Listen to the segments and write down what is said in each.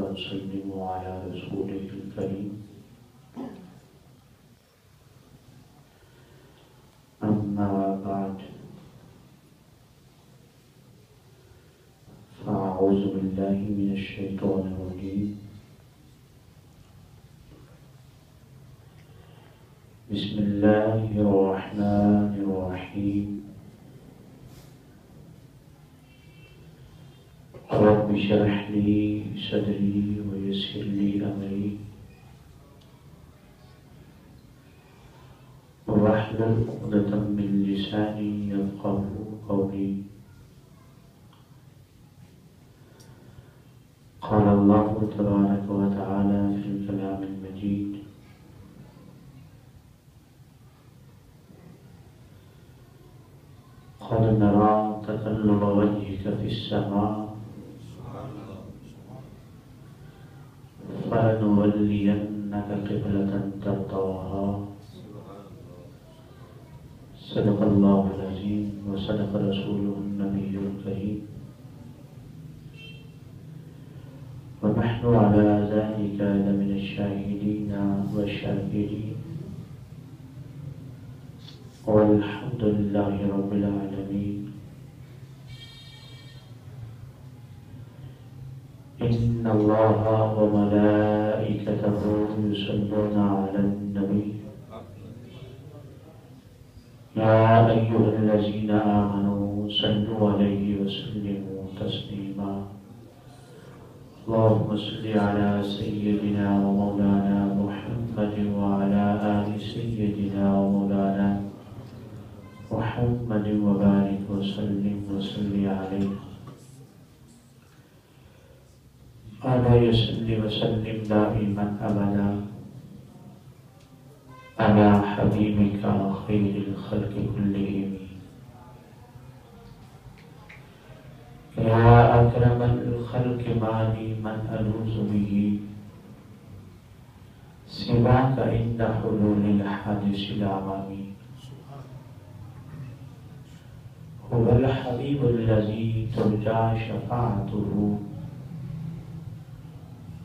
وسلم على رسوله الكريم أما بعد فأعوذ بالله من الشيطان الرجيم بسم الله الرحمن الرحيم رب اشرح لي صدري ويسر لي أمري واحلل عقدة من لساني يفقهوا قولي قال الله تبارك وتعالى في الكلام المجيد قد نرى تقلب وجهك في السماء فلنولينك قبلة ترضاها صدق الله العظيم وصدق رسوله النبي الكريم ونحن على ذلك لمن الشاهدين والشاكرين والحمد لله رب العالمين إن الله وملائكته يصلون على النبي يا أيها الذين آمنوا صلوا عليه وسلموا تسليما اللهم صل على سيدنا ومولانا محمد وعلى آل سيدنا ومولانا محمد وبارك وسلم عليه على يصلي وسلم دائما أبدا على حبيبك خير الخلق كلهم يا أكرم الخلق مالي من ألوذ به سواك عند حلول الحادث العوامي هو الحبيب الذي ترجى شفاعته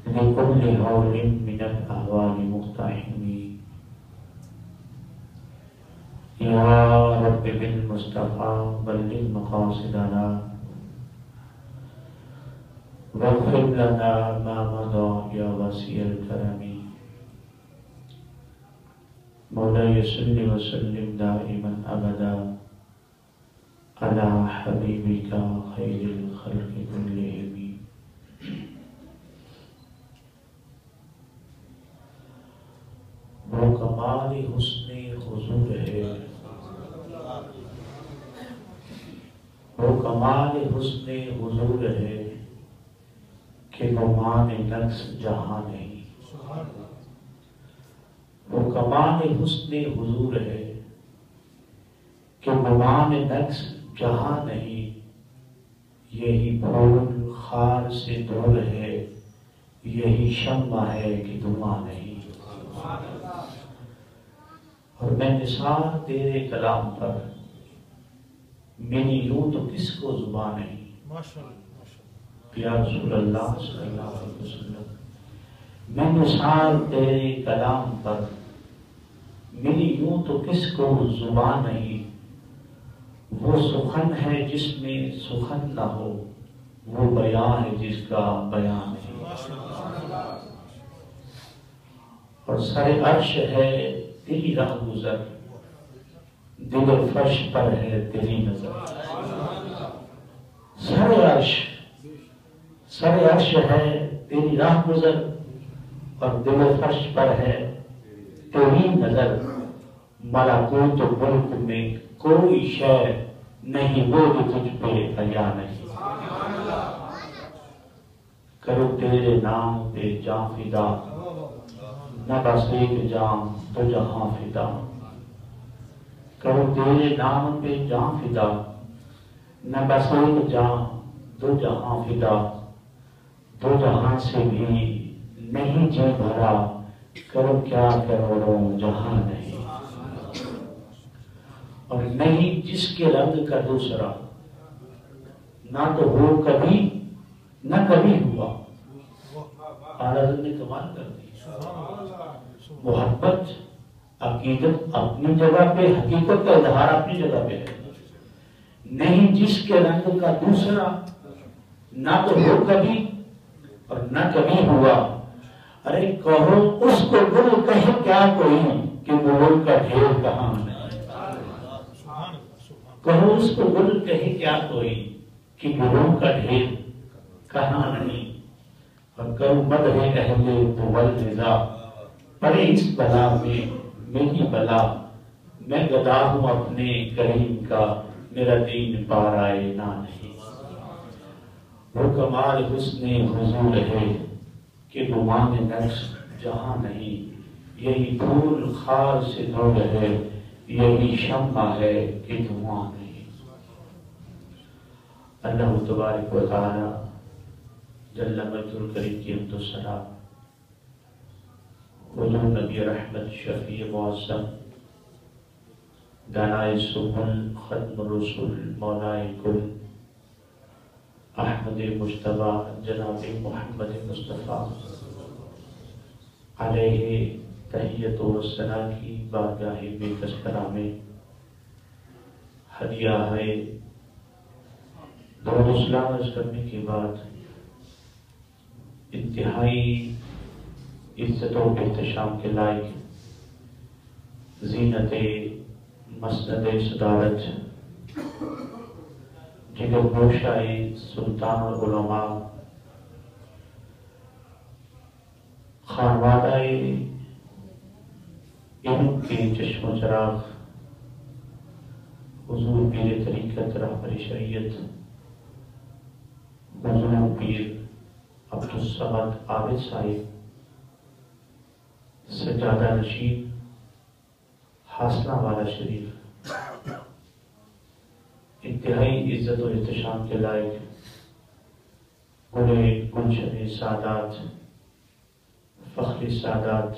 لكل هول من الأهوال مقتحم يا رب بالمصطفى بلغ مقاصدنا واغفر لنا ما مضى يا وسيع الكرم مولاي صل وسلم دائما أبدا على حبيبك خير الخلق كلهم وہ کمال حسن حضور ہے وہ کمال حسن حضور ہے کہ گمان نقص جہاں نہیں وہ کمال حسن حضور ہے کہ گمان نقص جہاں نہیں یہی پھول خار سے دور ہے یہی شمع ہے کہ دھواں نہیں اور میں نثار تیرے کلام پر میری یوں تو کس کو زبان نہیں یا رسول اللہ صلی اللہ علیہ وسلم میں نثار تیرے کلام پر میری یوں تو کس کو زبان نہیں وہ سخن ہے جس میں سخن نہ ہو وہ بیان ہے جس کا بیان نہیں اور سر عرش ہے تیری راہ گزر دل و فرش پر ہے تیری نظر سر عرش ہے تیری راہ گزر اور دل و فرش پر ہے تیری نظر ملکوت و ملک میں کوئی شے نہیں وہ جو تجھ پہ حیا نہیں کرو تیرے نام پہ جاں فدا نہ بس ایک جام دو جہاں فدا کرو تیرے نام پہ جاں فدا نہ بس ایک جام دو جہاں فدا دو جہاں سے بھی نہیں جی بھرا کرو کیا کروڑوں جہاں نہیں اور نہیں جس کے رنگ کا دوسرا نہ تو ہو کبھی نہ کبھی ہوا اعلیٰ حضرت نے کمال کر دی. محبت عقیدت اپنی جگہ پہ، حقیقت کا اظہار اپنی جگہ پہ ہے. نہیں جس کے رنگ کا دوسرا نہ تو ہو کبھی اور نہ کبھی ہوا. ارے کہو اس کو گل کہے کیا کوئی کہ گلوں کا ڈھیر کہاں نہیں. کہو اس کو گل کہے کیا کوئی کہ گلوں کا ڈھیر کہاں نہیں. اور کرو مدح اہل طول رضا، پڑے اس بلا میں میری بلا. میں گدا ہوں اپنے کریم کا، میرا دین پارائے نہ نہیں. وہ کمال حسن حضور ہے کہ گمان نقش جہاں نہیں. یہی پھول خار سے دور ہے، یہی شمع ہے کہ دھواں نہیں. اللہ تبارک و تعالی جل مجدہ الکریم کی حمد و ثنا حضور نبی رحمت شفیع معظم دانائے سبل ختم الرسل مولائے کل احمد مجتبی جناب محمد مصطفیٰ علیہ تحیت و ثنا کی بارگاہ بے تذکرہ میں ہدیہ ہے درود و سلام عرض کرنے کے بعد انتہائی عزت و احتشام کے لائق زینت مسند صدارت جگر گوشہ سلطان العلماء خانوادہ علم کے چشم و چراغ حضور پیر طریقت رہبر شریعت حضور پیر عبدالصمد عابد صاحب سجادہ نشین حاصلہ والا شریف انتہائی عزت و احتشام کے لائق گلے گلشن سادات فخر سادات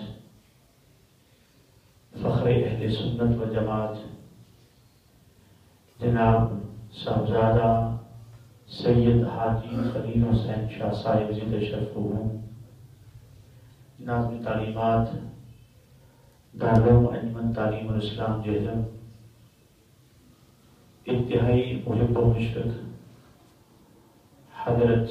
فخر اہل سنت و جماعت جناب صاحبزادہ سید حاجی خلیل حسین شاہ صاحب زندہ شرف ہوں ناظم تعلیمات دارالعلوم انجمن تعلیم الاسلام جہلم انتہائی محب و مشفق حضرت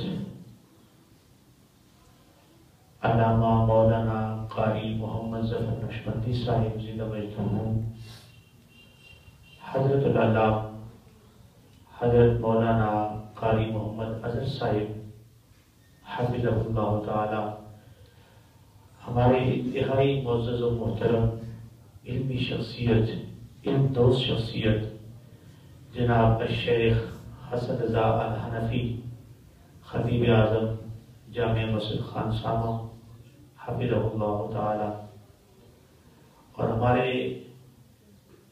علامہ مولانا قاری محمد ظفر نقشبندی صاحب زندہ مجدہ ہوں حضرت العلامہ حضرت مولانا قاری محمد اظہر صاحب حفظہ اللہ تعالی ہمارے انتہائی معزز و محترم علمی شخصیت علم دوست شخصیت جناب الشیخ حسن رضا الحنفی خطیب اعظم جامعہ مسجد خانسامہ حفظہ اللہ تعالی اور ہمارے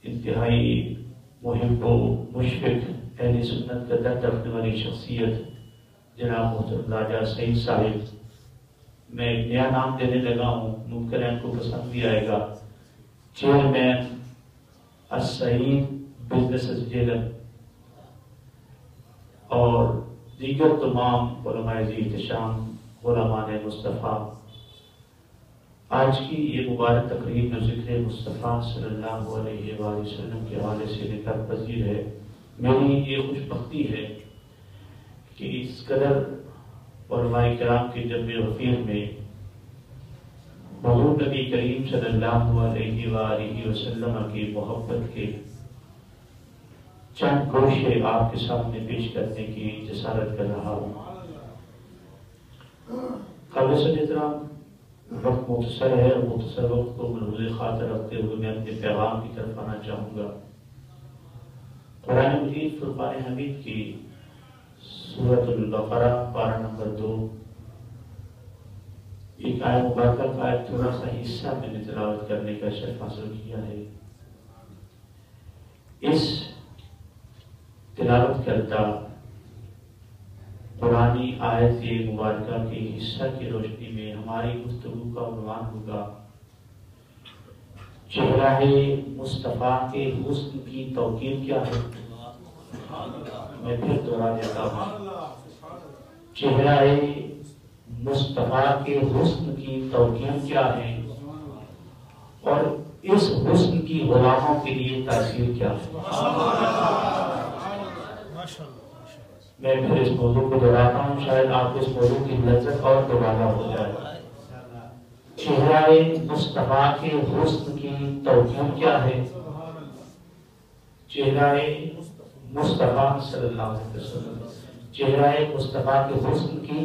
انتہائی محب و مشفق اہل سنت کا درد رکھنے والی شخصیت جناب محترم راجہ سعید صاحب. میں ایک نیا نام دینے لگا ہوں، ممکن ہے ان کو پسند بھی آئے گا، چیئرمین السعید بزنس جیلم اور دیگر تمام علماء ذی احتشام علماء مصطفیٰ. آج کی یہ مبارک تقریب جو ذکر مصطفیٰ صلی اللہ علیہ وآلہ وسلم کے حوالے سے نکات پذیر ہے. میری یہ خوش بختی ہے کہ اس قدر علماء کرام کے جمع غفیر میں حضور نبی کریم صلی اللہ علیہ وآلہ وسلم کی محبت کے چند گوشے آپ کے سامنے پیش کرنے کی جسارت کر رہا ہوں. قابل صد احترام وقت مختصر ہے اور مختصر وقت کو ملحوظ خاطر رکھتے ہوئے میں اپنے پیغام کی طرف آنا چاہوں گا. قرآن مجید فرقان حمید کی سورۃ البقرہ پارہ نمبر 2 ایک آیت مبارکہ کا ایک تھوڑا سا حصہ میں نے تلاوت کرنے کا شرف حاصل کیا ہے. اس تلاوت کردہ قرآنی آیت مبارکہ کے حصہ کی روشنی میں ہماری گفتگو کا عنوان ہوگا چہرہ مصطفیٰ کے حسن کی توقیر کیا ہے. میں پھر دوہرا دیتا ہوں، چہرہ مصطفیٰ کے حسن کی توقیر کیا ہے اور اس حسن کی غلاموں کے لیے تاثیر کیا ہے۔ میں پھر اس موضوع کو دہراتا ہوں، شاید آپ اس موضوع کی لذت اور دوبارہ ہو جائے۔ چہرہ مصطفیٰ کے حسن کی توقیر کیا ہے؟ چہرہ مصطفیٰ صلی اللہ علیہ وسلم، چہرہ مصطفیٰ کے حسن کی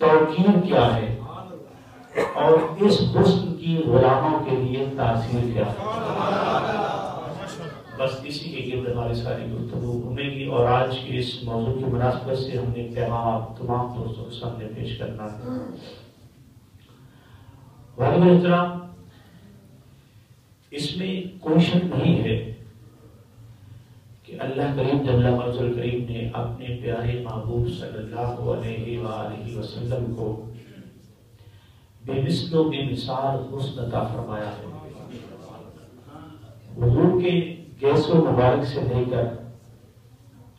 توقیر کیا ہے اور اس حسن کی غلاموں کے لیے تاثیر کیا ہے؟ بس اسی کے گرد ہماری ساری گفتگو گھومے گی، اور آج کی اس موضوع کی مناسبت سے ہم نے پیغام تمام دوستوں کے سامنے پیش کرنا ہے۔ والد احترام، اس میں کوئی شک نہیں ہے کہ اللہ کریم جل مجدہ کریم نے اپنے پیارے محبوب صلی اللہ علیہ وآلہ وسلم کو بے مثل و بے مثال حسن عطا فرمایا ہے۔ حضور کے گیس و مبارک سے لے کر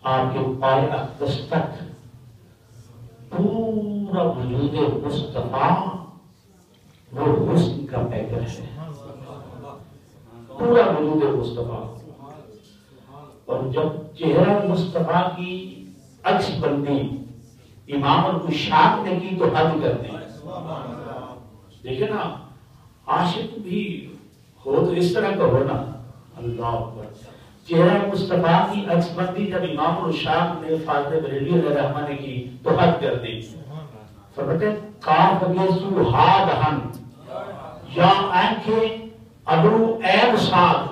آپ کے پائے اقدس تک پورا وجود مصطفیٰ وہ حسن کا پیکر ہے، پورا وجود مصطفیٰ۔ اور جب چہرہ مصطفیٰ کی عکس بندی امام الشاق نے کی تو حد کر دی۔ دیکھیں نا، عاشق بھی ہو تو اس طرح کا ہونا، اللہ اکبر۔ چہرہ مصطفیٰ کی عکس بندی جب امام الشاق نے فاضل بریلوی علیہ الرحمہ نے کی تو حد کر دی۔ فرماتے ہیں کاف گیسو ہا دہن یا آنکھیں ابرو عین ساتھ،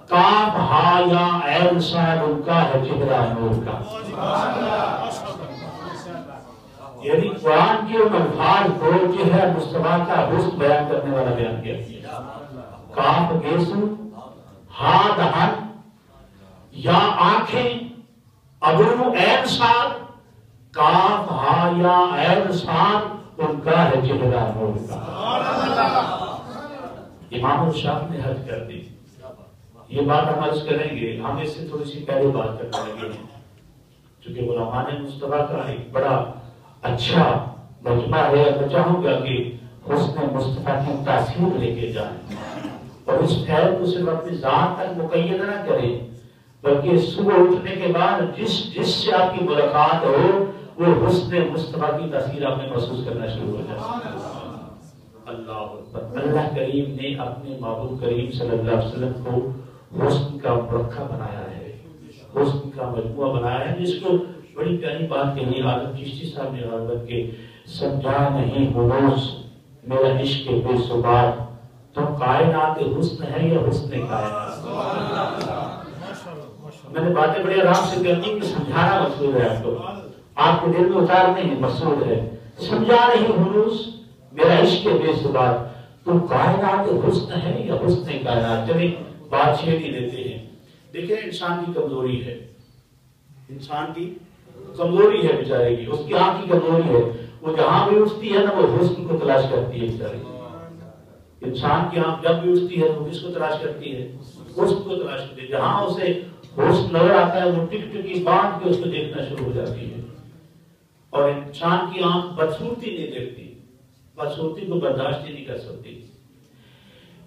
کاف ہا یا عین ساتھ، ان کا ہے چہرہ نور کا۔ یعنی قرآن کے ان الفاظ کو چہرہ مصطفیٰ کا حسن بیان کرنے والا بیان کیا۔ کاف گیسو ہا دہن یا آنکھیں ابرو عین ساتھ، کاف ہا یا عین ساتھ، ان کا ہے چہرہ نور کا۔ امام الشاق نے حد کر دی۔ یہ بات ہم عرض کریں گے، ہم اس سے تھوڑی سی پہلے بات کرنے لگے ہیں، چونکہ غلامان مصطفیٰ کا ایک بڑا اچھا مجمع ہے۔ میں چاہوں گا کہ حسن مصطفیٰ کی تاثیر لے کے جائیں اور اس خیر کو صرف اپنی ذات تک مقید نہ کریں، بلکہ صبح اٹھنے کے بعد جس سے آپ کی ملاقات ہو وہ حسن مصطفیٰ کی تاثیر آپ نے محسوس کرنا شروع ہو جائے۔ اللہ اکبر۔ اللہ کریم نے اپنے محبوب کریم صلی اللہ علیہ وسلم کو حسن کا مرکب بنایا ہے، حسن کا مجموعہ بنایا ہے، جس کو بڑی پیاری بات کہی عالم چشتی صاحب نے غالباً کہ سمجھا نہیں ہنوز میرا عشق بے ثبات، تو کائنات حسن ہے یا حسن کائنات؟ میں نے باتیں بڑے آرام سے کرنی کہ سمجھانا مقصود ہے، آپ کو آپ کے دل میں اتارنے ہی مقصود ہے۔ سمجھا نہیں ہنوز میرا عشق بے ثبات، تو کائنات حسن ہے یا حسن کائنات؟ چلیں بات چھیڑ ہی لیتے ہیں۔ دیکھیں انسان کی کمزوری ہے، انسان کی کمزوری ہے بیچارے کی، اس کی آنکھ کی کمزوری ہے، وہ جہاں بھی اٹھتی ہے نا وہ حسن کو تلاش کرتی ہے بیچارے کی۔ انسان کی آنکھ جب بھی اٹھتی ہے تو کس کو تلاش کرتی ہے؟ حسن کو تلاش کرتی ہے۔ جہاں اسے حسن نظر آتا ہے وہ ٹک ٹکی باندھ کے اس کو دیکھنا شروع ہو جاتی ہے۔ اور انسان کی آنکھ بدصورتی نہیں دیکھتی، بدصورتی کو برداشت نہیں کر سکتی۔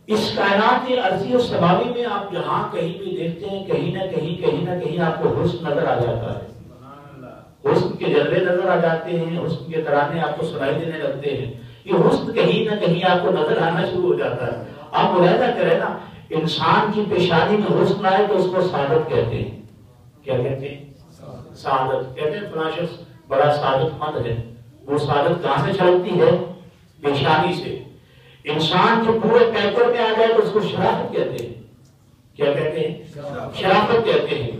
اس کائنات ارضی و سماوی میں آپ جہاں کہیں بھی دیکھتے ہیں کہیں نہ کہیں آپ کو حسن نظر آ جاتا ہے، حسن کے جلوے نظر آ جاتے ہیں، حسن کے ترانے آپ کو سنائی دینے لگتے ہیں، یہ حسن کہیں نہ کہیں آپ کو نظر آنا شروع ہو جاتا ہے۔ آپ ملاحظہ کریں نا، انسان کی پیشانی میں حسن آئے تو اس کو سعادت کہتے ہیں۔ کیا کہتے ہیں؟ سعادت کہتے ہیں، فلاں شخص بڑا سعادت مند ہے۔ وہ سعادت کہاں سے چھلکتی ہے؟ پیشانی سے۔ انسان جو پورے پیپر میں آ جائے تو اس کو شرافت کہتے ہیں۔ کیا کہتے ہیں؟ شرافت کہتے ہیں۔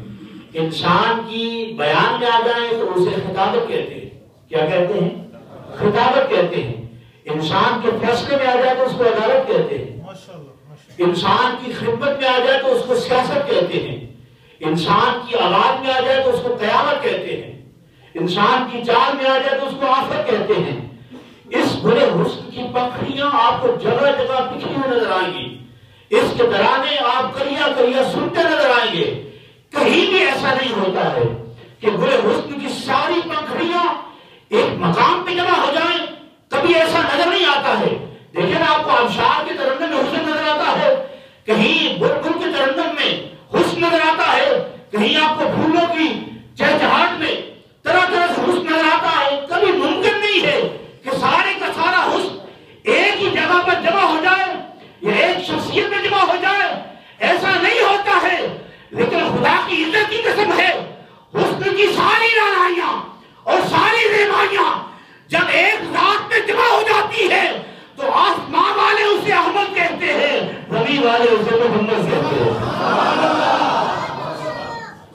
انسان کی بیان میں آ جائے تو اسے خطابت کہتے ہیں۔ کیا کہتے ہیں؟ خطابت کہتے ہیں۔ انسان کے فیصلے میں آ جائے تو اس کو عدالت کہتے ہیں۔ انسان کی خدمت میں آ جائے تو اس کو سیاست کہتے ہیں۔ انسان کی آواز میں آ جائے تو اس کو قیامت کہتے ہیں۔ انسان کی چال میں آ جائے تو اس کو آفت کہتے ہیں۔ اس بڑے حسن کی پکھڑیاں آپ کو جگہ جگہ بکھری ہوئی نظر آئیں گی، اس کے ترانے آپ کریا سنتے نظر آئیں گے۔ کہیں بھی ایسا نہیں ہوتا ہے کہ بڑے حسن کی ساری پکھڑیاں ایک مقام پہ جمع ہو جائیں، کبھی ایسا نظر نہیں آتا ہے. دیکھیں نا آپ کو ابشار کے ترنم میں حسن نظر آتا ہے، کہیں بلبل کے ترنم میں حسن نظر آتا ہے، کہیں آپ کو پھولوں کی چہچہاہٹ میں طرح طرح سے حسن نظر آتا ہے. کبھی ممکن نہیں ہے کہ سارے کا سارا حسن ایک ہی جگہ پر جمع ہو جائے یا ایک شخصیت میں جمع ہو جائے، ایسا نہیں ہوتا ہے. لیکن خدا کی عزت کی قسم ہے، حسن کی ساری رانائیاں اور ساری زیبائیاں جب ایک ذات میں جمع ہو جاتی ہے تو آسمان والے اسے احمد کہتے ہیں، زمین والے اسے محمد کہتے ہیں.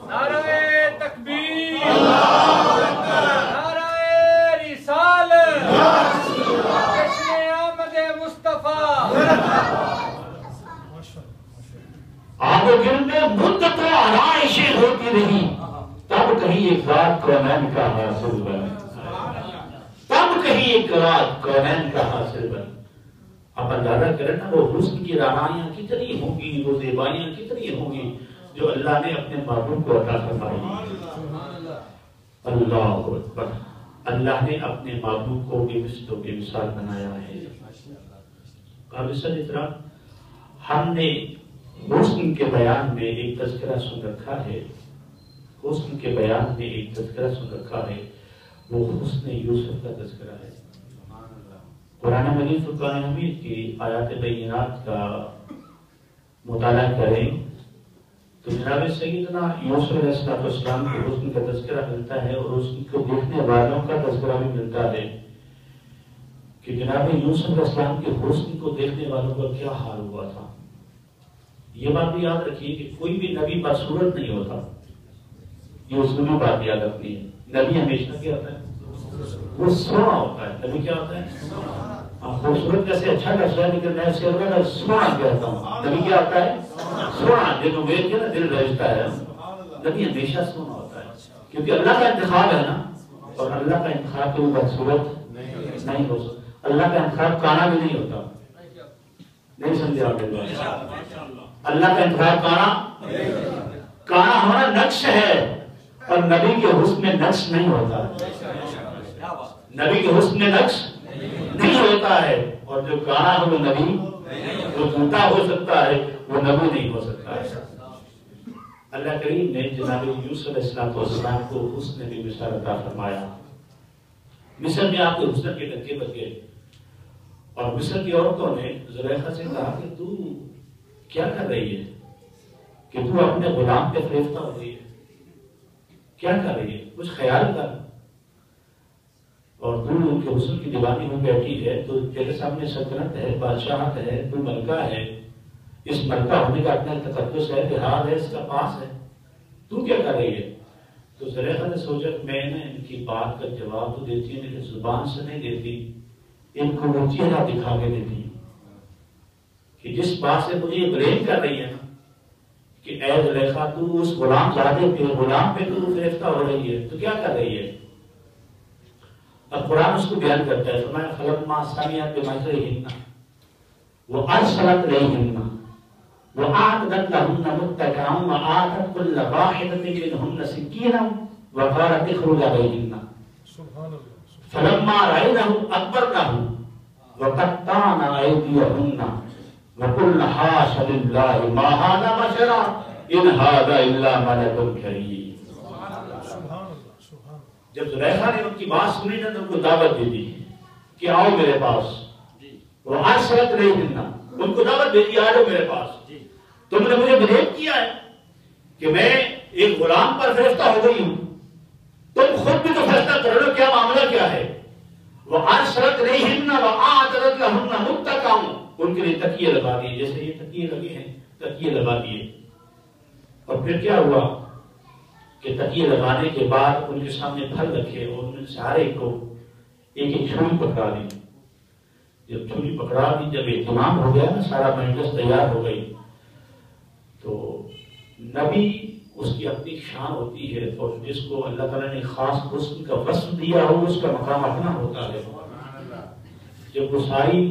نعرہ تکبیر، نعرہ رسالت، جشن آمد مصطفیٰ. آب و گل میں مدت و آرائشیں ہوتی رہی، تب کہیں ایک ذات کونین کا حاصل بن، تب کہیں ایک ذات کونین کا حاصل بن. آپ اندازہ کریں نا وہ حسن کی رانائیاں کتنی ہوں گی، وہ زیبائیاں کتنی ہوں گی جو اللہ نے اپنے محبوب کو عطا فرمائی. اللہ اکبر. اللہ نے اپنے محبوب کو بے مثل و بے مثال بنایا ہے. قابل احترام، ہم نے حسن کے بیان میں ایک تذکرہ سن رکھا ہے، حسن کے بیان میں ایک تذکرہ سن رکھا ہے، وہ حسن یوسف کا تذکرہ ہے. قرآن مجید فرقان حمید کی آیات بینات کا مطالعہ کریں تو جناب سیدنا یوسف علیہ السلام کے حسن کا تذکرہ ملتا ہے، اور اس کو دیکھنے والوں کا تذکرہ بھی ملتا ہے کہ جناب یوسف علیہ السلام کے حسن کو دیکھنے والوں کا کیا حال ہوا تھا. یہ بات بھی یاد رکھیے کہ کوئی بھی نبی بدصورت نہیں ہوتا، یہ اصولی بات یاد رکھنی ہے. نبی ہمیشہ کیا ہوتا ہے؟ وہ سونا ہوتا ہے. نبی کیا ہوتا ہے؟ خوبصورت کیسے اچھا کیسا ہے، لیکن میں اسے سونا کہتا ہوں. نبی کیا ہوتا ہے؟ سونا. جنہوں میں نا دل رہتا ہے. نبی ہمیشہ سونا ہوتا ہے کیونکہ اللہ کا انتخاب ہے نا، اور اللہ کا انتخاب کوئی بدصورت نہیں ہو سکتا. اللہ کا انتخاب کانا بھی نہیں ہوتا. نہیں سمجھے آپ؟ اللہ کا انتخاب کانا ہونا نقش ہے، اور نبی کے حسن میں نقش نہیں ہوتا. نبی کے حسن میں نقش نہیں ہوتا ہے، اور جو کانا ہو وہ نبی، جو جھوٹا ہو سکتا ہے وہ نبی نہیں ہو سکتا ہے. اللہ کریم نے جناب یوسف علیہ السلام کو حسن بھی مثال عطا فرمایا. مصر میں آپ کے حسن کے ڈکے بچ گئے، اور مصر کی عورتوں نے زلیخا سے کہا کہ تو کیا کر رہی ہے، کہ تو اپنے غلام پہ فریفتہ ہو رہی ہے، کیا کر رہی ہے، کچھ خیال کر. اور تو ان کے حسن کی دیوانی میں بیٹھی ہے، تو تیرے سامنے سلطنت ہے، بادشاہت ہے، تو ملکہ ہے. اس ملکہ ہونے کا اپنا تقدس ہے، لحاظ ہے، اس کا پاس ہے، تو کیا کر رہی ہے. تو زلیخا نے سوچا کہ میں نے ان کی بات کا جواب تو دیتی ہوں لیکن زبان سے نہیں دیتی، ان کو وہ چہرہ دکھا کے دیتی کہ جس بات سے مجھے یہ بلیم کر رہی ہے نا کہ اے زلیخا تو اس غلام زادے پہ، غلام پہ تو فریفتہ ہو رہی ہے، تو کیا کر رہی ہے. اب قرآن اس کو بیان کرتا ہے، فرمایا فلما سمعت بمکرہن وارسلت الیہن وأعتدت لهن متكئا وآتت كل واحدة منهن سكينا وقالت اخرج عليهن فلما رأينه أكبرنه وقطعن أيديهن وقلن حاش لله ما هذا بشرا إن هذا إلا ملك كريم. جب زلیخا نے ان کی بات سنی نا تو ان کو دعوت دے دی کہ آؤ میرے پاس. وہ ارسلت الیہن، ان کو دعوت دے دی آ جاؤ میرے پاس. تم نے مجھے بلیم کیا ہے کہ میں ایک غلام پر فریفتہ ہو گئی ہوں، تم خود بھی تو فیصلہ کر لو کیا معاملہ کیا ہے. وَأَرْسَلَتْ إِلَيْهِنَّ وَأَعْتَدَتْ لَهُنَّ مُتَّكَأً، ان کے لیے تکیے لگا دیے، جیسے یہ تکیے لگے ہیں تکیے لگا دیے. اور پھر کیا ہوا کہ تکیے لگانے کے بعد ان کے سامنے پھل رکھے اور ان سارے کو ایک ایک چھری پکڑا دی. جب چھری پکڑا دی، جب اہتمام ہو گیا نا، سارا مجلس تیار ہو گئی، تو نبی اس کی اپنی شان ہوتی ہے، اور جس کو اللہ تعالیٰ نے خاص حسن کا وصف دیا ہو اس کا مقام اپنا ہوتا ہے. جب وہ ساری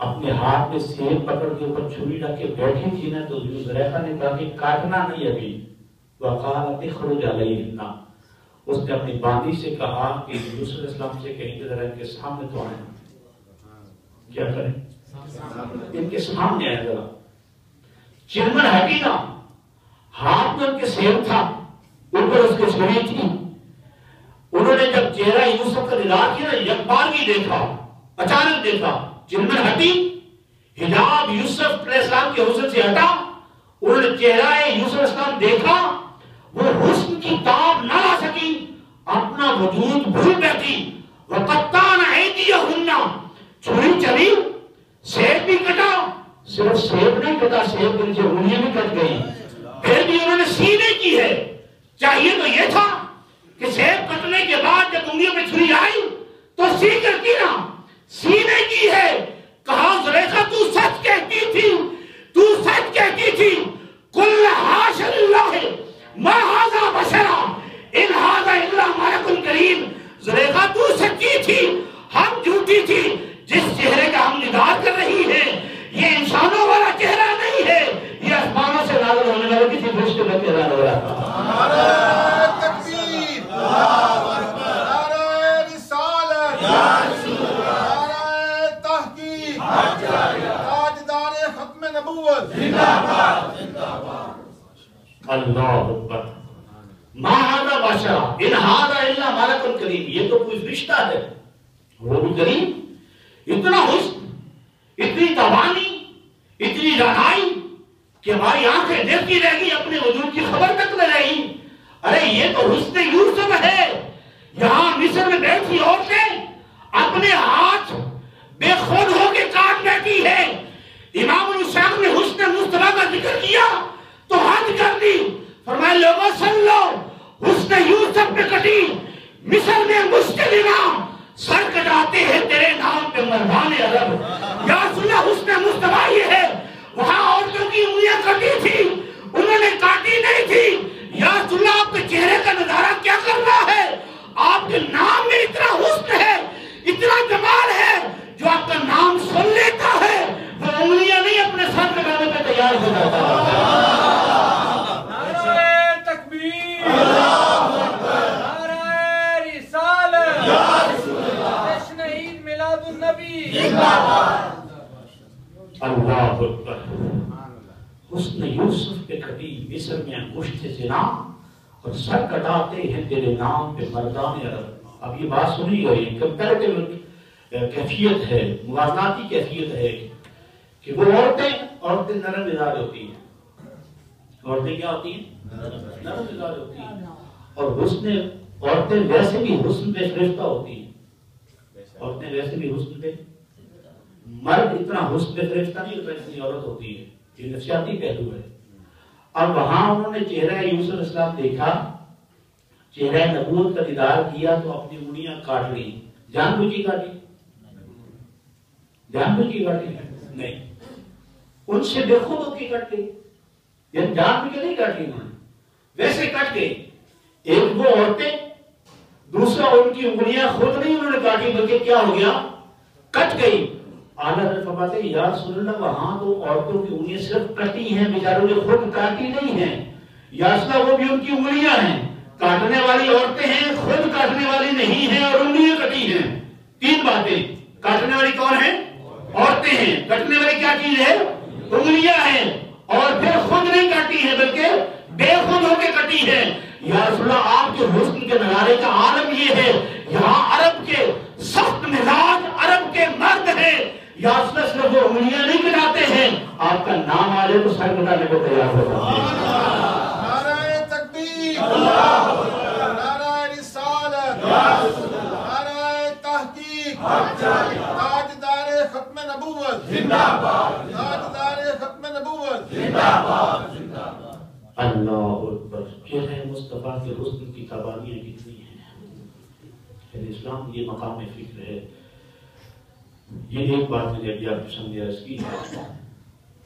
اپنے ہاتھ میں سیب پکڑ کے اوپر چھری رکھ کے بیٹھی تھی نا، تو زلیخا نے کہا کہ کاٹنا نہیں ابھی. وقالت اخرج علیہن، اس نے اپنی باندی سے کہا کہ یوسف علیہ السلام سے کہیں کہ ذرا ان کے سامنے تو آئیں. کیا کریں؟ ان کے سامنے آئے ذرا. چرمن ہٹی نا, ہاتھ میں ان کے سیب تھا, اوپر اس کے چھری تھی. انہوں نے جب چہرہ یوسف کا دیدار کیا نا, یکبارگی دیکھا, اچانک دیکھا, چرمن ہٹی, حجاب یوسف علیہ السلام کے حسن سے ہٹا, انہوں نے چہرہ یوسف علیہ السلام دیکھا, وہ حسن کی تاب نہ لا سکی, اپنا وجود بھول بیٹھی. وَقَطَّعْنَ أَيْدِيَهُنَّ, چھری چلی, سیب بھی کٹا, صرف سیب نہیں کٹا, سیب کے نیچے انگلیاں بھی کٹ گئی. پھر بھی انہوں نے سینے کی ہے. چاہیے تو یہ تھا کہ سیب کٹنے کے بعد جب انگلیوں میں چھری آئی تو سی کرتی نا, سینے کی ہے. کہا زلیخا تو سچ کہتی تھی, تو سچ کہتی تھی, کل حاش اللہ ما ھذا بشرا ان ھذا الا ملک کریم. زلیخا تو سچی تھی, ہم جھوٹی تھی. جس چہرے کا ہم نگار کر رہی ہیں یہ انسانوں والا چہرہ نہیں ہے, یہ آسمانوں سے نازل ہونے والا کسی فرشتے کا چہرہ ہو رہا تھا. نعرہ تکبیر, نعرہ رسالت, نعرہ تحقیق, تاجدار ختم نبوت. اللہ اکبر. ما ھذا بشرا ان ھذا الا ملک کریم, یہ تو کوئی فرشتہ ہے, وہ بھی کریم. اتنا حسن, اتنی توانی, اتنی رہائی کہ ہماری آنکھیں دیکھتی رہ گئی, اپنے وجود کی خبر تک نہ رہی. ارے یہ تو حسن یوسف ہے. یہاں مصر میں بیٹھی عورتیں اپنے ہاتھ بے خود ہو کے کاٹ بیٹھی ہے. امام الشاق نے حسن مصطفیٰ کا ذکر کیا تو حد کر دی. فرمایا لوگوں سن لو, حسن یوسف پہ کٹی مصر میں مشکل امام, سر کٹاتے ہیں تیرے نام پہ مردان عرب. یا رسول اللہ حسن مصطفیٰ یہ ہے. وہاں عورتوں کی انگلیاں کٹی تھی, انہوں نے کاٹی نہیں تھی. یا رسول اللہ آپ کے چہرے کا نظارہ کیا کر رہا ہے؟ آپ کے نام میں اتنا حسن ہے, اتنا جمال ہے, جو آپ کا نام سن لیتا ہے وہ انگلیاں نہیں اپنے سر کٹانے پہ تیار ہو جاتا ہے. نعرہ تکبیر, نعرہ رسالت, جشن عید میلاد النبی. اللہ اکبر. حسن یوسف پہ کبھی مصر میں انگشت زنا اور سر کٹاتے ہیں تیرے نام پہ مردان عرب. اب یہ بات سنی گئی, کمپیریٹیو کیفیت ہے, موازناتی کیفیت ہے کہ وہ عورتیں نرم مزاج ہوتی ہیں. عورتیں کیا ہوتی ہیں؟ نرم مزاج ہوتی ہیں. اور حسن عورتیں ویسے بھی حسن پہ فرشتہ ہوتی ہیں. عورتیں ویسے بھی حسن پہ, مرد اتنا حسن پہ فرشتہ نہیں ہوتا جتنی عورت ہوتی ہے. یہ نفسیاتی پہلو ہے. اب وہاں انہوں نے چہرہ یوسف علیہ السلام دیکھا, چہرہ نبوت کا دیدار کیا تو اپنی انگلیاں کاٹ لی. جان بوجھ کے کاٹی؟ جان بوجھ کے کاٹی نہیں, ان سے بے خود ہو کے کٹ گئی. یعنی جان بوجھ کے نہیں کاٹی انہوں نے, ویسے کٹ گئی. ایک وہ عورتیں, دوسرا ان کی انگلیاں خود نہیں انہوں نے کاٹی بلکہ کیا ہو گیا, کٹ گئی. اعلیٰ فرماتے ہیں یا رسول اللہ وہاں تو عورتوں کی انگلیاں صرف کٹی ہیں, بیچاروں نے خود کاٹی نہیں ہیں. یا رسول اللہ وہ بھی ان کی انگلیاں ہیں, کاٹنے والی عورتیں ہیں, خود کاٹنے والی نہیں ہیں اور انگلیاں کٹی ہیں. تین باتیں, کاٹنے والی کون ہیں؟ عورتیں ہیں. کٹنے والی کیا چیز ہے؟ انگلیاں ہیں. اور پھر خود نہیں کاٹی ہے بلکہ بے خود ہو کے کٹی ہے. یا رسول اللہ آپ کے حسن کے نظارے کا عالم یہ ہے, یہاں عرب کے سخت مزاج عرب کے مرد ہیں. یا رسول اللہ صرف وہ انگلیاں نہیں کٹاتے ہیں, آپ کا نام آ جائے تو سر کٹانے کو تیار ہو جاتے ہیں. نعرہ تکبیر, نعرہ رسالت, نعرہ تحقیق, تاجدار ختم نبوت, تاجدار ختم نبوت. اللہ اکبر. چہرہ مصطفیٰ کے حسن کی تابانیاں کتنی ہیں. اسلام یہ مقام فکر ہے. یہ ایک بات میں نے ابھی آپ کو سمجھا اس کی.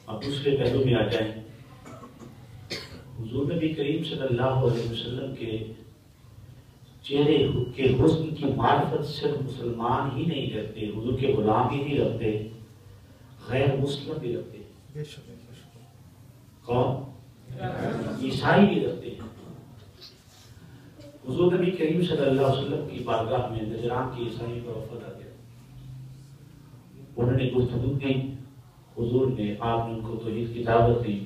اب دوسرے پہلو میں آ جائیں. حضور نبی کریم صلی اللہ علیہ وسلم کے چہرے کے حسن کی معرفت صرف مسلمان ہی نہیں رکھتے, حضور کے غلام ہی نہیں رکھتے, غیر مسلم بھی رکھتے. کون؟ عیسائی بھی رکھتے ہیں. حضور نبی کریم صلی اللہ علیہ وسلم کی بارگاہ میں نجران کی عیسائی کا وفد آ گیا. انہوں نے گفتگو کی. حضور نے آپ نے ان کو توحید کی دعوت دی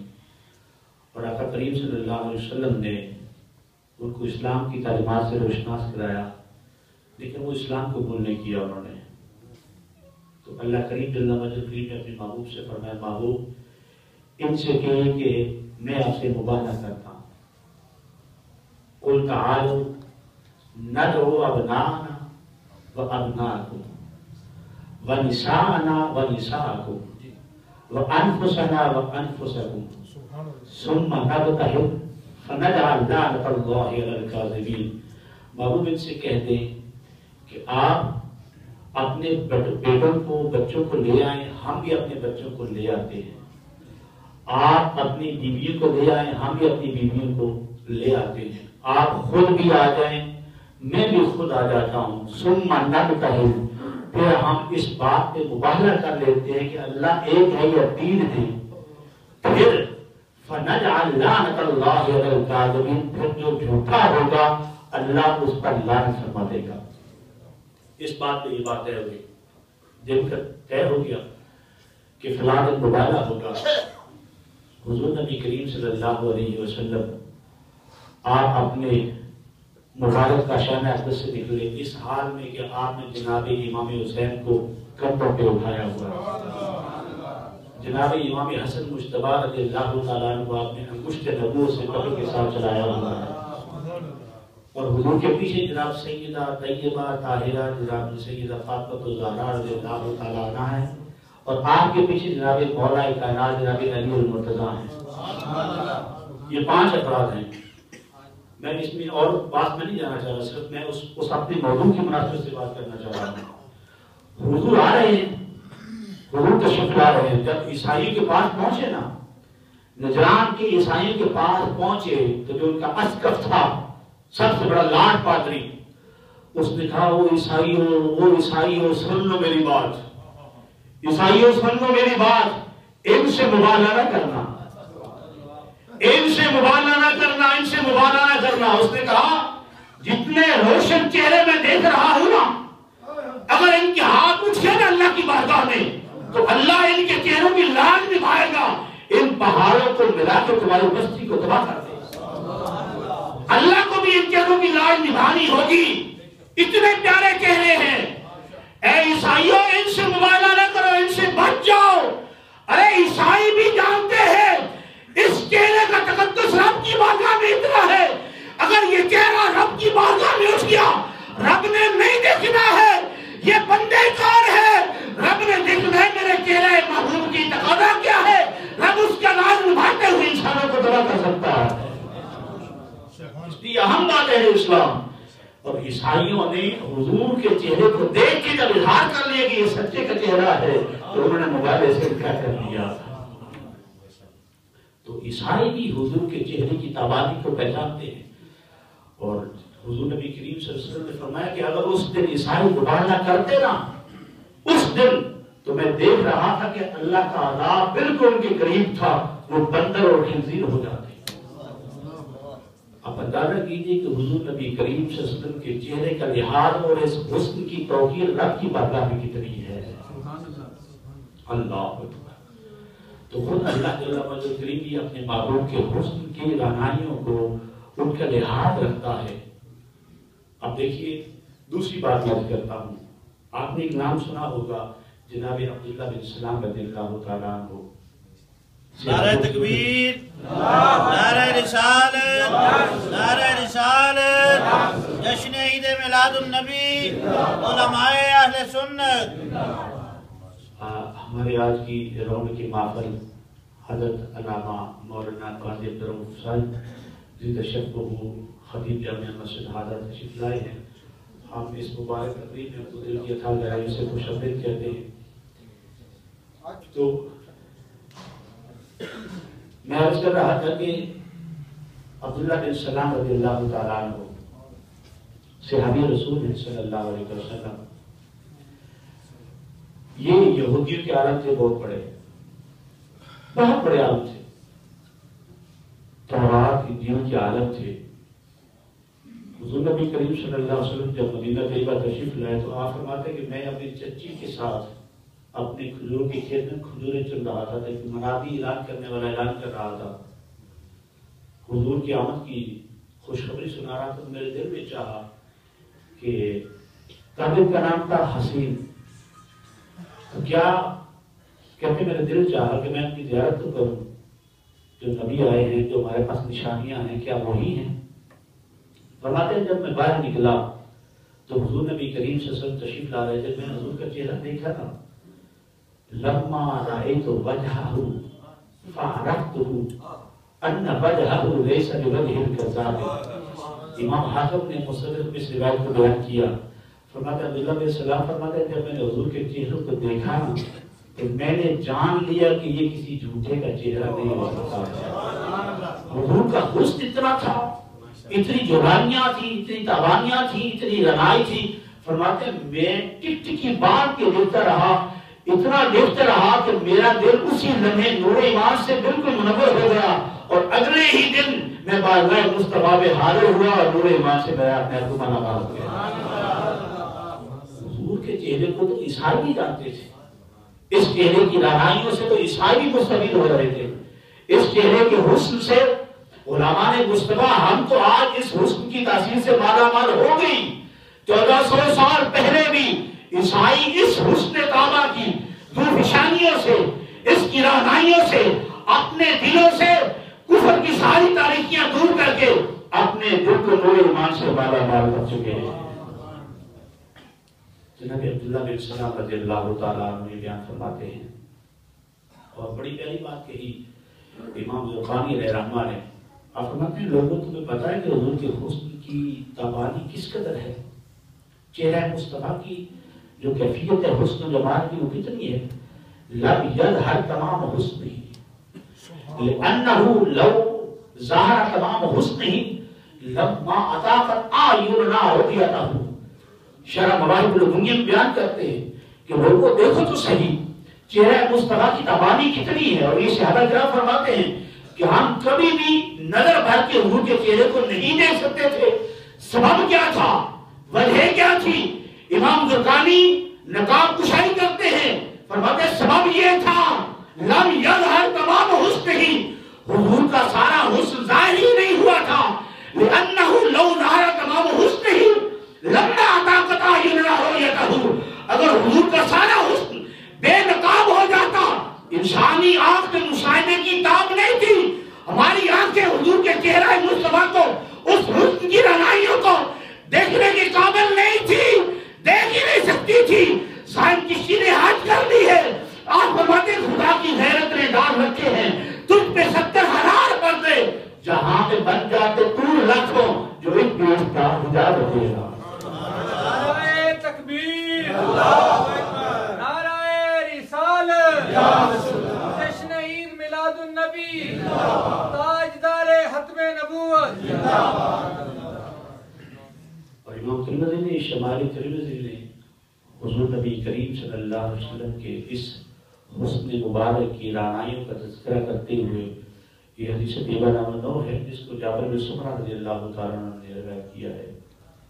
اور آقا کریم صلی اللہ علیہ وسلم نے ان کو اسلام کی تعلیمات سے روشناس کرایا، لیکن وہ اسلام کو قبول نہیں کیا انہوں نے. تو اللہ کریم جل مجدہ نے اپنے محبوب سے فرمایا، محبوب ان سے کہے کہ میں آپ سے مباہلہ کرتا ہوں. قل تعالوا ندعو ابناءنا وابناءکم ونساءنا ونساءکم وانفسنا وانفسکم ثم نبتہل فنجعل لعنۃ اللہ علی الکاذبین. محبوب ان سے کہہ دیں کہ آپ اپنے بیٹوں کو بچوں کو لے آئیں، ہم بھی اپنے بچوں کو لے آتے ہیں. آپ اپنی بیویوں کو لے آئیں، ہم بھی اپنی بیویوں کو لے آتے ہیں. آپ خود بھی آ جائیں، میں بھی خود آ جاتا ہوں. ثم نبتہل، پھر ہم اس بات پہ مباہلہ کر لیتے ہیں کہ اللہ ایک ہے یا تین ہے. پھر فنجعل لعنۃ اللہ علی الکاذبین، پھر جو جھوٹا ہوگا اللہ اس پر لعنت فرما دے گا. اس بات پہ یہ بات طے ہوئی. جب طے ہو گیا کہ فلاں دن مباہلہ ہوگا، حضور نبی کریم صلی اللہ علیہ وسلم آپ اپنے مبارک کا شانہ اقدس سے نکلے اس حال میں کہ آپ نے جناب امام حسین کو کندھوں پہ اٹھایا ہوا ہے. جناب امام حسن مجتبی رضی اللہ تعالیٰ عنہ کو آپ نے انگشت نبوت سے قبر کے ساتھ چلایا ہوا ہے. اور حضور کے پیچھے جناب سیدہ طیبہ طاہرہ جناب سیدہ فاطمہ الزہرا رضی اللہ تعالیٰ عنہ ہے، اور آپ کے پیچھے جناب مولا کائنات جناب علی المرتضیٰ ہیں. یہ 5 افراد ہیں. میں اس میں اور بات میں نہیں جانا چاہ رہا، صرف میں اس اپنے موضوع کی مناسبت سے بات کرنا چاہ رہا ہوں. حضور آ رہے ہیں، حضور تشریف لا رہے ہیں. جب عیسائیوں کے پاس پہنچے نا، نجران کے عیسائیوں کے پاس پہنچے تو جو ان کا اسقف تھا، سب سے بڑا لاٹ پادری، اس نے کہا وہ عیسائیوں سن لو میری بات، عیسائیوں سن لو میری بات، ان سے مباہلہ نہ کرنا، ان سے مباہلہ نہ کرنا، ان سے مباہلہ نہ کرنا. اس نے کہا جتنے روشن چہرے میں دیکھ رہا ہوں نا، اگر ان کے ہاتھ اٹھے نا اللہ کی بارگاہ میں تو اللہ ان کے چہروں کی لاج نبھائے گا. ان پہاڑوں کو ملا کے تمہاری بستی کو تباہ کر دے. اللہ کو بھی ان چہروں کی لاج نبھانی ہوگی. اتنے پیارے چہرے ہیں. اے عیسائیوں ان سے مباہلہ نہ کرو، ان سے بچ جاؤ. ارے عیسائی بھی جانتے ہیں اس چہرے کا تقدس رب کی بارگاہ میں اتنا ہے، اگر یہ چہرہ رب کی بارگاہ میں اٹھ گیا رب نے نہیں دیکھنا ہے یہ بندے کون ہے، رب نے دیکھنا ہے میرے چہرے محبوب کی تقاضا کیا ہے. رب اس کا لاز نبھاتے ہوئے انسانوں کو تباہ کر سکتا ہے. اس کی اہم بات ہے اسلام. اور عیسائیوں نے حضور کے چہرے کو دیکھ کے جب اظہار کر لیا کہ یہ سچے کا چہرہ ہے تو انہوں نے مباہلے سے انکار کر دیا. تو عیسائی بھی حضور کے چہرے کی تابانی کو پہچانتے ہیں. اور حضور نبی کریم صلی اللہ علیہ وسلم نے فرمایا کہ اگر اس دن عیسائی مباہلہ کرتے نا، اس دن تو میں دیکھ رہا تھا کہ اللہ کا عذاب بالکل ان کے قریب تھا، وہ بندر اور خنزیر ہو جاتے. آپ اندازہ کیجئے کہ حضور نبی کریم صلی اللہ علیہ وسلم کے چہرے کا لحاظ اور اس حسن کی توقیر رب کی بارگاہ میں کتنی ہے. اللہ اکبر. تو خود اللہ جل وعلا کریم بھی اپنے محبوب کے حسن کی رعنائیوں کو ان کا لحاظ رکھتا ہے. اب دیکھیے دوسری بات یاد کرتا ہوں. آپ نے ایک نام سنا ہوگا جناب عبداللہ بن سلام رضی اللہ تعالیٰ عنہ. نعرہ تکبیر، نعرہ رسالت، نعرہ رسالت، جشن عید میلاد النبی، علماء اہل سنت. ہمارے آج کی رونق محفل حضرت علامہ مولانا قاضی عبدالرؤوف صاحب زندہ شب کو خطیب جامعہ مسجد حاضر تشریف لائے ہیں. ہم اس مبارک تقریب میں اپنے دل کی اتھا گہرائیوں سے خوشامد کہتے ہیں. تو میں عرض کر رہا تھا کہ عبداللہ بن سلام رضی اللہ تعالیٰ عنہ صحابی رسول صلی اللہ علیہ وسلم، یہ یہودیوں کے عالم تھے، بہت بڑے عالم تھے، تورات انجیل کے عالم تھے. حضور نبی کریم صلی اللہ علیہ وسلم جب مدینہ طیبہ تشریف لائے تو آپ فرماتے کہ میں اپنی چچی کے ساتھ اپنے کھجور کے کھیت میں کھجوریں چل رہا تھا، ایک منادی اعلان کرنے والا اعلان کر رہا تھا، حضور کی آمد کی خوشخبری سنا رہا تھا، تو میرے دل میں چاہا کہ طالب کا نام تھا حسین، تو کیا کہتے میرے دل چاہا کہ میں ان کی زیارت تو کروں، جو نبی آئے ہیں، جو ہمارے پاس نشانیاں ہیں، کیا وہی ہیں؟ فرماتے ہیں جب میں باہر نکلا تو حضور نبی کریم صلی اللہ علیہ وسلم تشریف لا رہے تھے، میں حضور کا چہرہ دیکھا نا، لما رأيت وجهه فعرفته ان وجهه ليس بوجه الكذاب۔ امام حاکم نے مصنف میں اس روایت کو بیان کیا، فرماتے ہیں عبداللہ بن سلام فرماتے ہیں جب میں نے حضور کے چہرے کو دیکھا نا تو میں نے جان لیا کہ یہ کسی جھوٹے کا چہرہ نہیں ہو سکتا۔ حضور کا حسن اتنا تھا، اتنی جوانیاں تھی، اتنی توانیاں تھی، اتنی رنائی تھی، فرماتے ہیں میں ٹک ٹکی باندھ کے دیکھتا رہا، اتنا دیکھتا رہا کہ میرا دل اسی لمحے نور ایمان سے بالکل منور ہو گیا، اور اگلے ہی دن میں بارگاہ مصطفیٰ میں حاضر ہوا اور نور ایمان سے میں اپنے آپ کو منوا ہو گیا۔ حضور کے چہرے کو تو عیسائی بھی جانتے تھے، اس چہرے کی رہنائیوں سے تو عیسائی بھی مستفید ہو رہے تھے، اس چہرے کے حسن سے علماء نے مصطفیٰ ہم تو آج اس حسن کی تاثیر سے مالا مال ہو گئی، 1400 سال پہلے بھی عیسائی اس حسن کعبہ کی دورفشانیوں سے، اس کی رہنائیوں سے، اپنے دلوں سے کفر کی ساری تاریکیاں دور کر کے اپنے دل کو نور ایمان سے مالا مال کر چکے ہیں۔ جناب عبداللہ بن سلام رضی اللہ تعالیٰ عنہ بیان فرماتے ہیں، اور بڑی پیاری بات کہی امام زرقانی علیہ رحمہ نے، آپ فرماتے ہیں لوگوں تمہیں پتا ہے کہ حضور کے حسن کی تابانی کس قدر ہے، چہرہ مصطفیٰ کی جو کیفیت ہے حسن و جمال کی وہ کتنی ہے، لم یظہر تمام حسنہ لأنه لو ظاہر تمام حسنہ لما اطاقت اعیننا رؤیتہ۔ شرح مواہب الدنیا میں بیان کرتے ہیں کہ لوگوں دیکھو تو صحیح چہرہ مصطفیٰ کی تابانی کتنی ہے، اور یہ صحابہ کرام فرماتے ہیں کہ ہم کبھی بھی نظر بھر کے حضور کے چہرے کو نہیں دیکھ سکتے تھے۔ سبب کیا تھا، وجہ کیا تھی؟ امام زرقانی نقاب کشائی کرتے ہیں، فرماتے ہیں سبب یہ تھا لم یظہر تمام حسن ہی، حضور کا سارا حسن ظاہر ہی نہیں ہوا تھا، لأنه لو ظہر تمام حسن ہی لما اطاقت اعیننا رؤیتہ، اگر حضور کا سارا حسن بے نقاب ہو جاتا، انسانی آنکھ میں مشاہدے کی تاب نہیں تھی، ہماری آنکھیں حضور کے چہرہ مصطفیٰ کو، اس حسن کی رہنائیوں کو دیکھنے کے قابل نہیں تھی، دیکھ ہی نہیں سکتی تھی۔ سائنٹسٹ نے حد کر دی ہے، آپ فرماتے ہیں خدا کی غیرت نے ڈال رکھے ہیں تجھ پہ 70,000 پردے، جہاں پہ بن جاتے طول لاکھوں جو ایک پیش کا حجاب رکھے گا۔ نعرہ تکبیر، نعرہ رسالت، جشن عید میلاد النبی، تاجدار ختم نبوت۔ اور امام ترمذی نے شمال ترمذی نے حضور نبی کریم صلی اللہ علیہ وسلم کے اس حسن مبارک کی رعنائیوں کا تذکرہ کرتے ہوئے یہ حدیث طیبہ نمبر 9 ہے جس کو جابر بن سمرہ رضی اللہ تعالیٰ عنہ نے روایت کیا ہے۔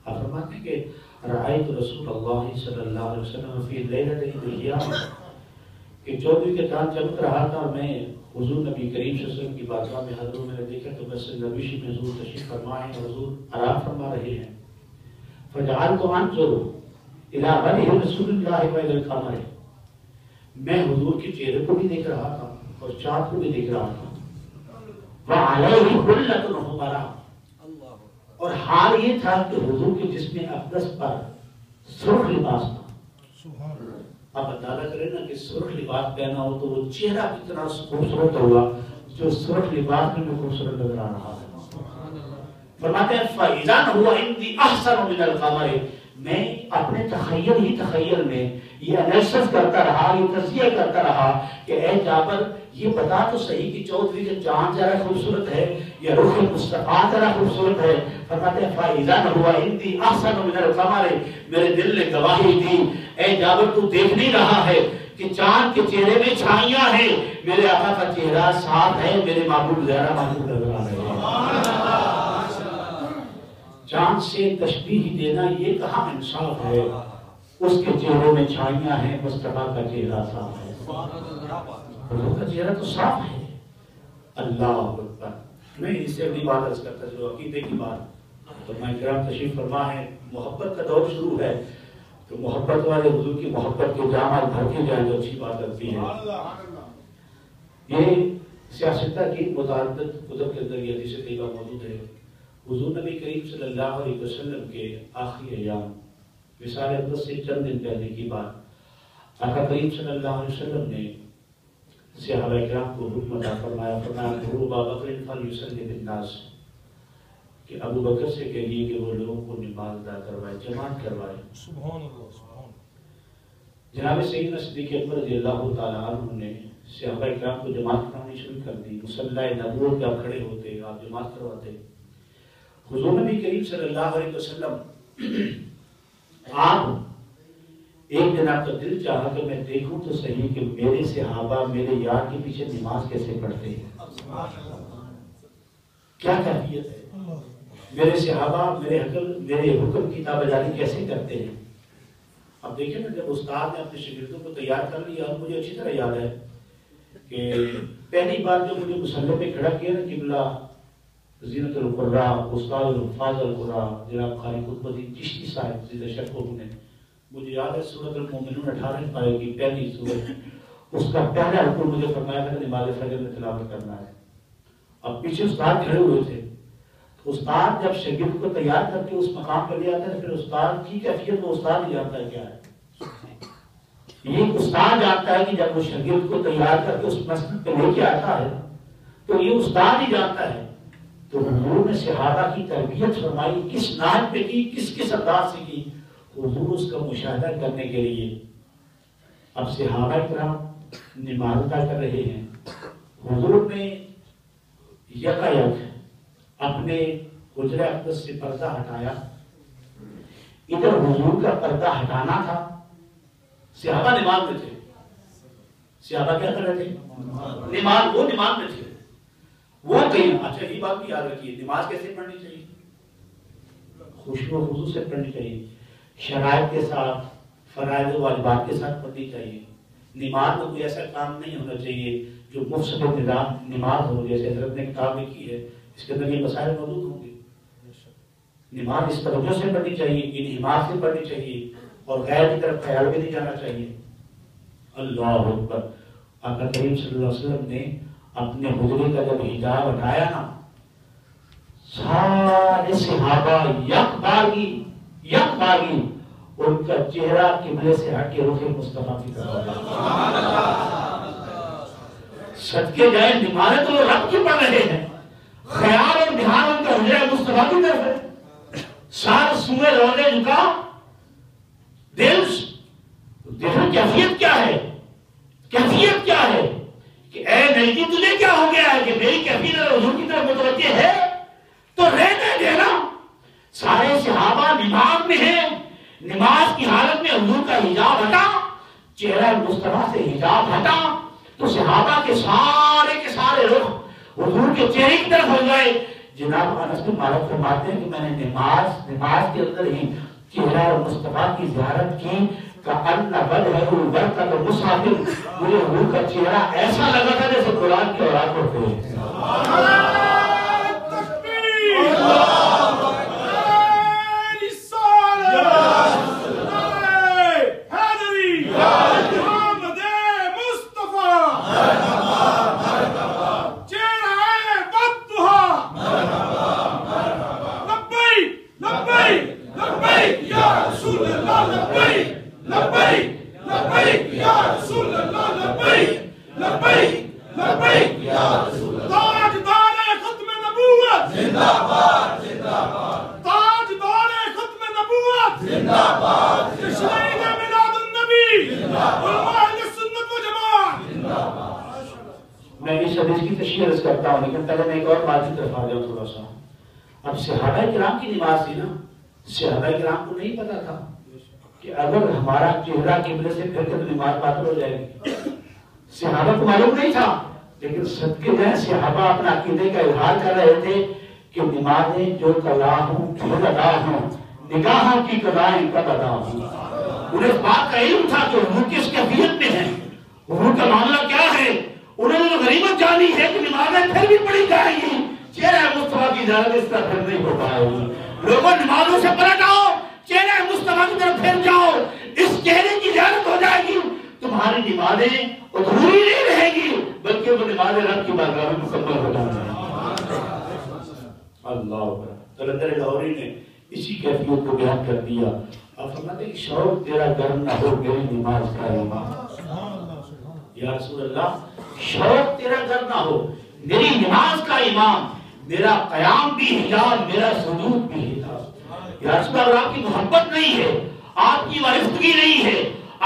آپ فرماتے ہیں کہ رأیت رسول اللہ صلی اللہ علیہ وسلم فی لیلۃ القیامہ، کہ 14 کے چاند چمک رہا تھا، میں حضور نبی کریم صلی اللہ علیہ وسلم کی بارگاہ میں حضور میں نے دیکھا کہ مسجد نبوی میں حضور تشریف فرما ہیں، حضور آرام فرما رہے ہیں۔ فجعلت انظر الی وجہ رسول اللہ وإلی القمر، میں حضور کے چہرے کو بھی دیکھ رہا تھا اور چاند کو بھی دیکھ رہا تھا۔ وعلیہ حلۃ حمراء، اور حال یہ تھا کہ حضور کے جسم اقدس پر سرخ لباس تھا۔ آپ اندازہ کریں نا کہ سرخ لباس پہنا ہو تو وہ چہرہ کتنا خوبصورت ہوگا جو سرخ لباس میں خوبصورت نظر آ رہا ہے۔ فرماتے ہیں فَإِذَنْ هُوَ عِنْدِي أَحْسَنُ مِنَ الْقَمَرِ، میں اپنے تخیل میں یہ انیسس کرتا رہا، یہ تجزیہ کرتا رہا کہ اے جابر یہ بتا تو صحیح کہ 14 کے چاند ذرا خوبصورت ہے یا رخ مصطفیٰ ذرا خوبصورت ہے۔ فرماتے ہیں فَإِذَنْ هُوَ عِنْدِي أَحْسَنُ مِنَ الْقَمَرِ، میرے دل نے گواہی دی اے جابر تو دیکھ نہیں رہا ہے کہ چاند کے چہرے میں چھائیاں ہیں، میرے آقا کا چہرہ صاف ہے، میرے معبود زیادہ معبود نظر آ رہے ہیں۔ چاند سے تشبیہ دینا یہ کہاں انصاف ہے؟ اس کے چہرے میں چھائیاں ہیں، مصطفیٰ کا چہرہ صاف ہے، حضور کا چہرہ تو صاف ہے۔ اللہ اکبر۔ میں اس سے اگلی بات عرض کرتا جو عقیدے کی بات، تو میں کرام تشریف فرما ہے، محبت کا دور شروع ہے، تو محبت والے حضور کی محبت کے جامع بھر کے جائیں تو اچھی بات لگتی ہے۔ یہ سیاستہ کی متعدد کتب کے اندر یہ حدیث طیبہ موجود ہے۔ حضور نبی کریم صلی اللہ علیہ وسلم کے آخری ایام وصال اقدس سے چند دن پہلے کی بات، آقا کریم صلی اللہ علیہ وسلم نے صحابہ کرام کو حکم عطا فرمایا، فرمایا ابا بکر فلیصلی بالناس، کہ ابو بکر سے کہیے کہ وہ لوگوں کو نماز ادا کروائے، جماعت کروائے۔ سبحان اللہ، سبحان اللہ۔ جناب سیدنا صدیق اکبر رضی اللہ تعالیٰ عنہ نے صحابہ کرام کو جماعت کرانے شروع کر دی۔ مصلی نبوت پہ آپ کھڑے ہوتے، آپ جماعت کرواتے۔ حضور نبی کریم صلی اللہ علیہ وسلم آپ ایک دن آپ کا دل چاہا کہ میں دیکھوں تو صحیح کہ میرے صحابہ میرے یار کے پیچھے نماز کیسے پڑھتے ہیں، کیا کیفیت ہے، میرے صحابہ میرے حکم کی تابعداری کیسے کرتے ہیں۔ اب دیکھیں نا، جب استاد نے اپنے شاگردوں کو تیار کر لیا، اور مجھے اچھی طرح یاد ہے کہ پہلی بار جو مجھے مصلی پہ کھڑا کیا نا قبلہ زینت القراء استاد الحفاظ القراء جناب قاری قطب الدین چشتی صاحب زندہ شرف نے، مجھے یاد ہے سورۃ المومنون 18 پارے کی پہلی سورت، اس کا پہلا رکوع مجھے فرمایا تھا کہ نماز فجر میں تلاوت کرنا ہے۔ اب پیچھے استاد کھڑے ہوئے تھے، استاد جب شاگرد کو تیار کر کے اس مقام پر لے آتا ہے، پھر استاد کی کیفیت وہ استاد ہی جانتا ہے کیا ہے۔ یہ استاد جانتا ہے کہ جب وہ شاگرد کو تیار کر کے اس مسجد پہ لے کے آتا ہے تو یہ استاد ہی جانتا ہے۔ تو حضور نے صحابہ کی تربیت فرمائی، کس ناج پہ کی، کس انداز سے کی، حضور اس کا مشاہدہ کرنے کے لیے۔ اب صحابہ کرام نماز ادا کر رہے ہیں، حضور نے یکایک اپنے حجرہ اقدس سے پردہ ہٹایا۔ ادھر حضور کا پردہ ہٹانا تھا، صحابہ نماز میں تھے۔ صحابہ کیا کر رہے تھے؟ نماز میں تھے۔ وہ کہیں اچھا یہ بات بھی یاد رکھیے، نماز کیسے پڑھنی چاہیے؟ خشوع و خضوع سے پڑھنی چاہیے، شرائط کے ساتھ، فرائض و واجبات کے ساتھ پڑھنی چاہیے۔ نماز میں کوئی ایسا کام نہیں ہونا چاہیے جو مفسد نماز ہو، جیسے حضرت نے کتاب لکھی ہے، اس کے اندر یہ مسائل موجود ہوں گے۔ نماز اس توجہ سے پڑھنی چاہیے، انہماک سے پڑھنی چاہیے، اور غیر کی طرف خیال بھی نہیں جانا چاہیے۔ اللہ اکبر۔ آقا کریم صلی اللہ علیہ وسلم نے اپنے حجرے کا جب حجاب ہٹایا نا، سارے صحابہ یک باری ان کا چہرہ قبلے سے ہٹ کے رخ مصطفیٰ کی طرف صدقے جائے، نمازیں تو رب کی پڑھ رہے ہیں، خیال اور دھیان ان کا حجرہ مصطفیٰ کی طرف ہے، سار سوئے رونے جھکا دل۔ دیکھو کیفیت کیا ہے، کیفیت کیا ہے کہ اے نبی تجھے کیا ہو گیا ہے کہ میری کیفیت حضور کی طرف متوجہ ہے تو رہنے دینا۔ سارے صحابہ نماز میں ہیں، نماز کی حالت میں حضور کا حجاب ہٹا، چہرہ مصطفیٰ سے حجاب ہٹا تو صحابہ کے سارے رخ حضور کے چہرے کی طرف ہو گئے۔ جناب انس بن مالک فرماتے ہیں کہ میں نے نماز کے اندر ہی چہرہ مصطفیٰ کی زیارت کی، کأن وجهه برکت مسافر، مجھے حضور کا چہرہ ایسا لگا تھا جیسے قرآن کی اوراد پڑھتے ہیں۔ میں اس حدیث کی تشریح عرض کرتا ہوں، لیکن پہلے میں ایک اور بات کی طرف آ جاؤں تھوڑا سا۔ اب صحابہ کرام کی نماز تھی نا، صحابہ کرام کو نہیں پتا تھا کہ اگر ہمارا چہرہ قبلے سے پھر کے تو نماز باطل ہو جائے گی۔ صحابہ کو معلوم نہیں تھا، لیکن صدقے جائیں صحابہ اپنا عقیدے کا اظہار کر رہے تھے کہ نمازیں جو قضا ہوں جو ادا ہوں نگاہوں کی قضائیں کب ادا ہوں. انہیں اس بات کا علم تھا کہ حضور کس کیفیت میں ہیں, حضور کا معاملہ کیا ہے. انہوں نے غنیمت جانی ہے کہ نمازیں پھر بھی پڑھی جائیں گی, چہرہ مصطفیٰ کی اجازت اس طرح پھر نہیں ہو پائے گی. لوگوں نمازوں سے پلٹ آؤ, چہرہ مصطفیٰ کی طرف پھر جاؤ, اس چہرے کی اجازت ہو جائے گی. تمہاری نمازیں ادھوری نہیں رہے گی بلکہ وہ نمازیں رب کی بارگاہ میں مکمل ہو جائیں گی. اللہ اکبر. قلندر لاہوری نے اسی کیفیت کو بیان کر دیا. آپ فرماتے ہیں کہ شوق تیرا گرم نہ ہو میری نماز کا امام. یا رسول اللہ, شوق تیرا گرم نہ ہو میری نماز کا امام, میرا قیام بھی حجاب میرا سجود بھی حجاب. یا رسول اللہ, آپ کی محبت نہیں ہے, آپ کی وارفتگی نہیں ہے,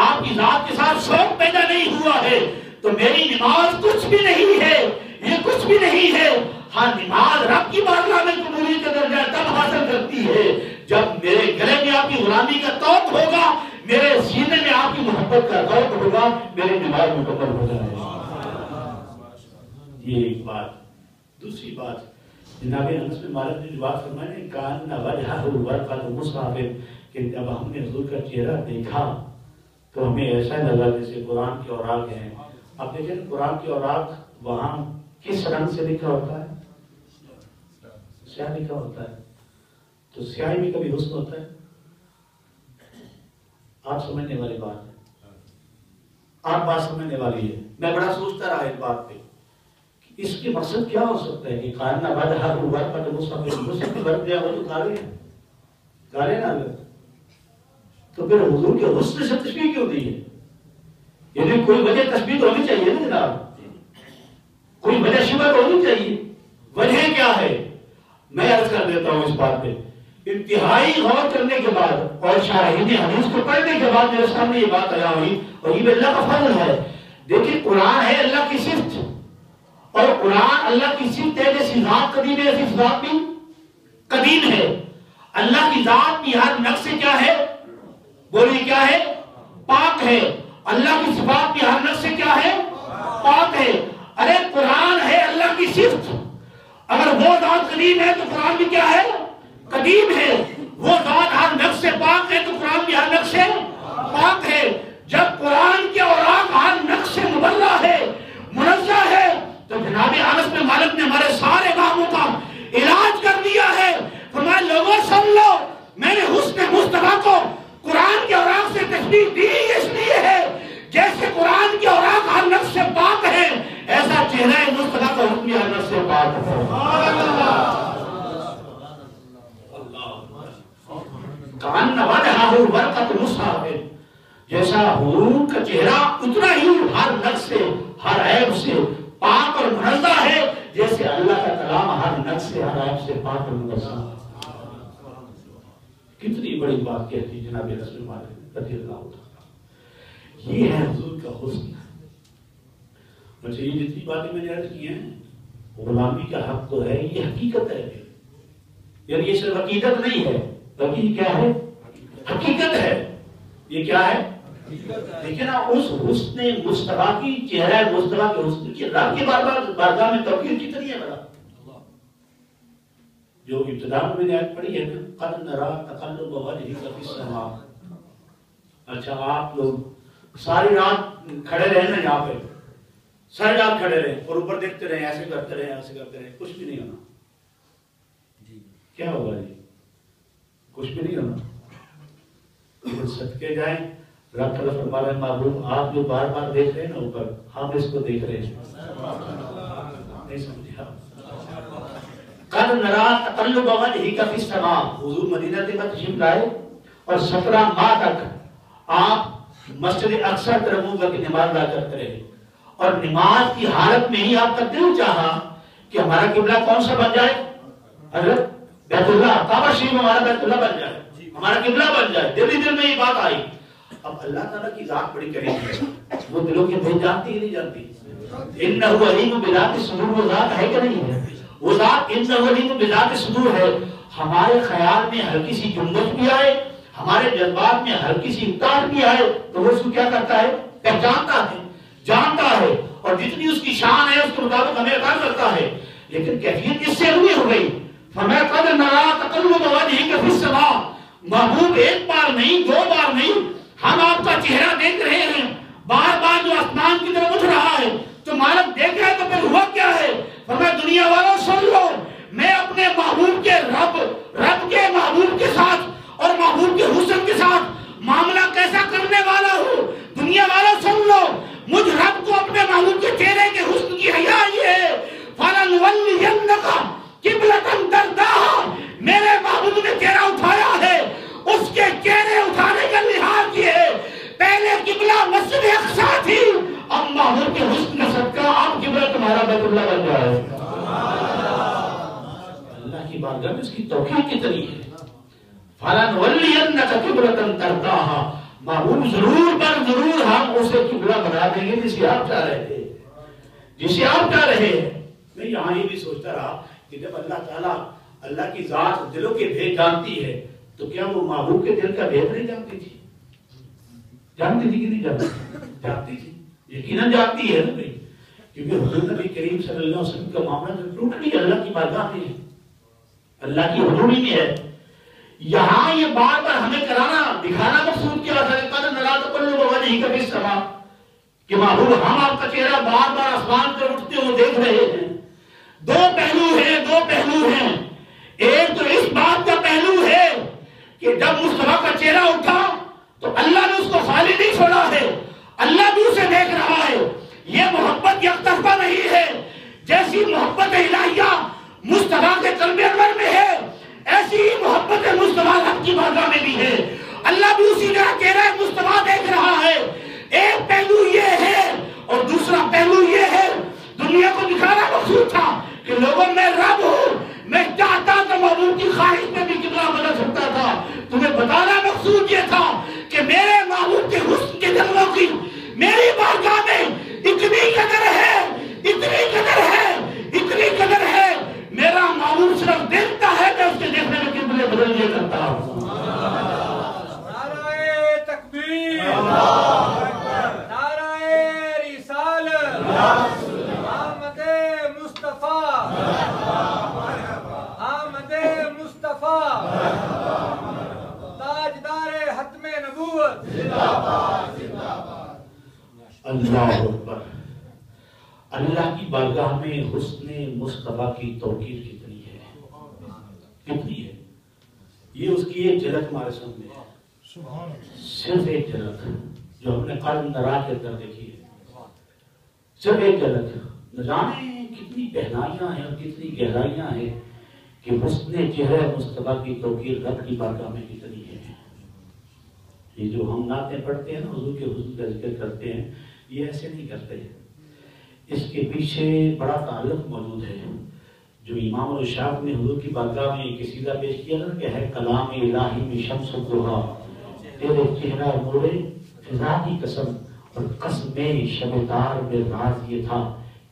آپ کی ذات کے ساتھ شوق پیدا نہیں ہوا ہے تو میری نماز کچھ بھی نہیں ہے, یہ کچھ بھی نہیں ہے. ہاں نماز رب کی بارگاہ میں قبولیت کا درجہ تب حاصل کرتی ہے جب میرے گلے میں آپ کی غلامی کا توق ہوگا, میرے سینے میں آپ کی محبت کا توق ہوگا, میری نماز مکمل ہو جائے. یہ ایک بات. دوسری بات, جناب انس بن مالک نے بات فرمائی کان وجہہ ورقۃ مصحف, کہ جب ہم نے حضور کا چہرہ دیکھا تو ہمیں ایسا لگا جیسے قرآن کے اوراق ہیں. اب دیکھیں قرآن کے اوراق وہاں کس رنگ سے لکھا ہوتا ہے؟ سیاہ لکھا ہوتا ہے. تو سیاہی میں کبھی حسن ہوتا ہے؟ آپ سمجھنے والی بات ہے, آپ بات سمجھنے والی ہے. میں بڑا سوچتا رہا اس بات پہ اس کے مقصد کیا ہو سکتا ہے کہ قائم نباد ہر ورق پر مصحف ورق دیا وہ تو کالے ہیں, کالے نہ اگر تو پھر حضور کے حسن سے تشبیہ کیوں دی ہے؟ یعنی کوئی وجہ تشبیہ تو ہونی چاہیے نا جناب, کوئی وجہ شبہ تو ہونی چاہیے. وجہ کیا ہے میں عرض کر دیتا ہوں اس بات پہ. انتہائی غور کرنے کے بعد اور شارحین حدیث کو پڑھنے کے بعد میرے سامنے یہ بات آیا ہوئی, اور یہ اللہ کا فضل ہے. دیکھیں قرآن ہے اللہ کی صفت, اور قرآن اللہ کی صفت ہے جیسی ذات قدیم ہے ایسی ذات بھی قدیم ہے. اللہ کی ذات کی ہر نقص سے کیا ہے, بولیے کیا ہے, پاک ہے. اللہ کی صفات کی ہر نقص سے کیا ہے, پاک ہے. ارے قرآن ہے اللہ کی صفت, اگر وہ ذات قدیم ہے تو قرآن بھی کیا ہے, قدیم ہے. وہ ذات ہر نقص سے پاک ہے تو قرآن بھی ہر نقص سے پاک ہے. جب قرآن کے اوراق ہر نقص سے مبرہ ہے, منزہ ہے, تو جناب انس بن مالک نے ہمارے سارے کاموں کا علاج کر دیا ہے. فرمایا لوگوں سن لو, میں نے حسن مصطفیٰ کو قرآن کے اوراق سے تشبیہ دی اس لیے ہے جیسے قرآن کے اوراق ہر نقص سے پاک ہے, ایسا چہرہ مصطفیٰ کا حکم ہر نقص سے پاک ہے. کان وجہہ ورقۃ مصحف, جیسا حضور کا چہرہ اتنا ہی ہر نقص سے ہر عیب سے پاک اور منزہ ہے جیسے اللہ کا کلام ہر نقص سے ہر عیب سے پاک اور منزہ. کتنی بڑی بات کہتی جناب رسول مالک رضی اللہ عنہ. یہ ہے حضور کا حسن. مجھے یہ جتنی باتیں میں نے عرض کی ہیں, غلامی کا حق تو ہے, یہ حقیقت ہے, یعنی یہ صرف عقیدت نہیں ہے بلکہ یہ کیا ہے, حقیقت ہے. یہ کیا ہے, دیکھیں نا اس حسن مصطفیٰ کی, چہرہ مصطفیٰ کے حسن کی رب کی بارگاہ میں توقیر کتنی ہے بڑا. جو ابتدا میں نے آیت پڑھی ہے نا, قد نرا تقلب وجہک فی السماء. اچھا آپ لوگ ساری رات کھڑے رہے نا یہاں پہ, ساری رات کھڑے رہے اور اوپر دیکھتے رہے, ایسے کرتے رہے, ایسے کرتے رہے, کچھ بھی نہیں ہونا. کیا ہوگا جی, کچھ بھی نہیں ہونا. لیکن صدقے جائیں رب تعالیٰ فرما رہے ہیں معبود آپ جو بار بار دیکھ رہے ہیں نا اوپر, ہم اس کو دیکھ رہے ہیں. نہیں سمجھا. قد نرا تقلب وجہک فی السماء. حضور مدینہ طیبہ تشریف لائے اور 17 ماہ تک آپ مسجد اقصی طرف منہ کر کے نماز ادا کرتے رہے, اور نماز کی حالت میں ہی آپ کا دل چاہا کہ ہمارا قبلہ کون سا بن جائے, حضرت بیت اللہ, کعبہ شریف ہمارا بیت اللہ بن جائے, ہمارا قبلہ بن جائے. دل ہی دل میں یہ بات آئی. اب اللہ تعالیٰ کی ذات بڑی قریب ہے, وہ دلوں کی بھید جانتی ہی نہیں جانتی. انہ علیم بذات الصدور, وہ ذات ہے کہ نہیں ہے, وہ ذات انہ علیم بذات الصدور ہے. ہمارے خیال میں ہلکی سی جنبش بھی آئے, ہمارے جذبات میں ہلکی سی اکتاٹ بھی آئے تو وہ اس کو کیا کرتا ہے, پہچانتا ہے, جانتا ہے, اور جتنی اس کی شان ہے اس کے مطابق ہمیں عطا کرتا ہے. لیکن کیفیت اس سے ہوئی ہو گئی. فَمَا قَدْ نَرَا تَقَلُّبَ وَجْهِكَ فِي السَّمَاءِ محبوب ایک بار نہیں، دو بار نہیں، ہم آپ کا چہرہ دیکھ رہے ہیں بار بار جو آسمان کی طرف اٹھ رہا ہے، تو مالک دیکھ رہا ہے تو پھر ہوا کیا ہے؟ فرمایا دنیا والوں سن لو، میں اپنے محبوب کے رب کے محبوب کے ساتھ اور محبوب کے حسن کے ساتھ معاملہ کیسا کرنے والا ہوں۔ دنیا والوں سن لو، مجھ رب کو اپنے محبوب کے چہرے کے حسن کی حیا یہ ہے، فَلَنُوَلِّيَنَّكَ قِبْلَةً تَرْضَاهَا، میرے محبوب نے چہرہ اٹھایا ہے، اس کے چہرے اٹھانے کا لحاظ یہ ہے، پہلے قبلہ مسجد اقصی تھی، اب محبوب کے حسن کا صدقہ اب قبلہ تمہارا بیت اللہ بن جائے۔ اللہ کی بارگاہ میں اس کی توقیر کتنی ہے؟ فَلَنُوَلِّيَنَّكَ قِبْلَةً تَرْضَاهَا، محبوب ضرور پر ضرور ہم اسے قبلہ بنا دیں گے جسے آپ چاہ رہے تھے، جسے آپ چاہ رہے ہیں۔ میں یہاں یہ بھی سوچتا رہا کہ جب اللہ تعالیٰ اللہ کی ذات دلوں کے بھید جانتی ہے تو کیا وہ محبوب کے دل کا بھید نہیں جانتی تھی؟ جانتی تھی کہ نہیں جانتی؟ جانتی تھی، یقیناً جانتی ہے نا بھائی، کیونکہ حضور نبی کریم صلی اللہ علیہ وسلم کا معاملہ جو ٹوٹلی اللہ کی بارگاہ میں ہے، اللہ کی حضوری میں ہے۔ یہاں یہ بار بار ہمیں کرانا دکھانا مقصود کیا تھا قَدْ نَرَا تَقَلُّبَ وَجْهِكَ فِي السَّمَاءِ کہ محبوب ہم آپ کا چہرہ بار بار آسمان پر اٹھتے ہوئے دیکھ رہے ہیں۔ دو پہلو ہیں، ایک تو اس بات کا پہلو ہے کہ جب مصطفیٰ کا چہرہ اٹھا تو اللہ نے اس کو خالی نہیں چھوڑا ہے، اللہ بھی اسے دیکھ رہا ہے۔ یہ محبت یک طرفہ نہیں ہے، جیسی محبت الہیہ مصطفیٰ کے قلب انور میں ہے ایسی ہی محبت مصطفیٰ رب کی بارگاہ میں بھی ہے، اللہ بھی اسی طرح چہرہ مصطفیٰ دیکھ رہا ہے۔ ایک پہلو یہ ہے اور دوسرا پہلو یہ ہے، دنیا کو دکھانا مقصود تھا کہ لوگوں میں رب ہوں، میں چاہتا تو محبوب کی خواہش میں بھی قبلہ بدل سکتا تھا، تمہیں بتانا مقصود یہ تھا کہ میرے محبوب کے حسن کے جلووں کی میری بارگاہ میں اتنی قدر ہے، اتنی قدر ہے، اتنی قدر ہے، میرا محبوب صرف دیکھتا ہے، میں اس کے دیکھنے میں قبلے بدل یہ کرتا ہوں۔ نعرہ تکبیر، نعرہ رسالت، آمد مصطفیٰ، آمد مصطفیٰ، تاجدار ختم نبوت۔ اللہ اکبر۔ اللہ کی بارگاہ میں حسن مصطفیٰ کی توقیر کتنی ہے، کتنی ہے، یہ اس کی ایک جھلک ہمارے سامنے ہے، صرف ایک جھلک جو ہم نے قلب نرا کے اندر دیکھی ہے، صرف ایک جھلک۔ نہ جانے کتنی گہرائیاں ہیں اور کتنی گہرائیاں ہیں کہ حسن چہرہ مصطفیٰ کی توقیر رب کی بارگاہ میں کتنی ہے۔ یہ جو ہم نعتیں پڑھتے ہیں نا، حضور کے حسن کا ذکر کرتے ہیں، یہ ایسے نہیں کرتے ہیں، اس کے پیچھے بڑا تعلق موجود ہے۔ جو امام الشاف نے حضور کی بارگاہ میں ایک قصیدہ پیش کیا نا کہ ہے کلام الہی میں شمس الضحیٰ، تیرے چہرہ نور فضا کی قسم، اور قسم شب تار میں راز یہ تھا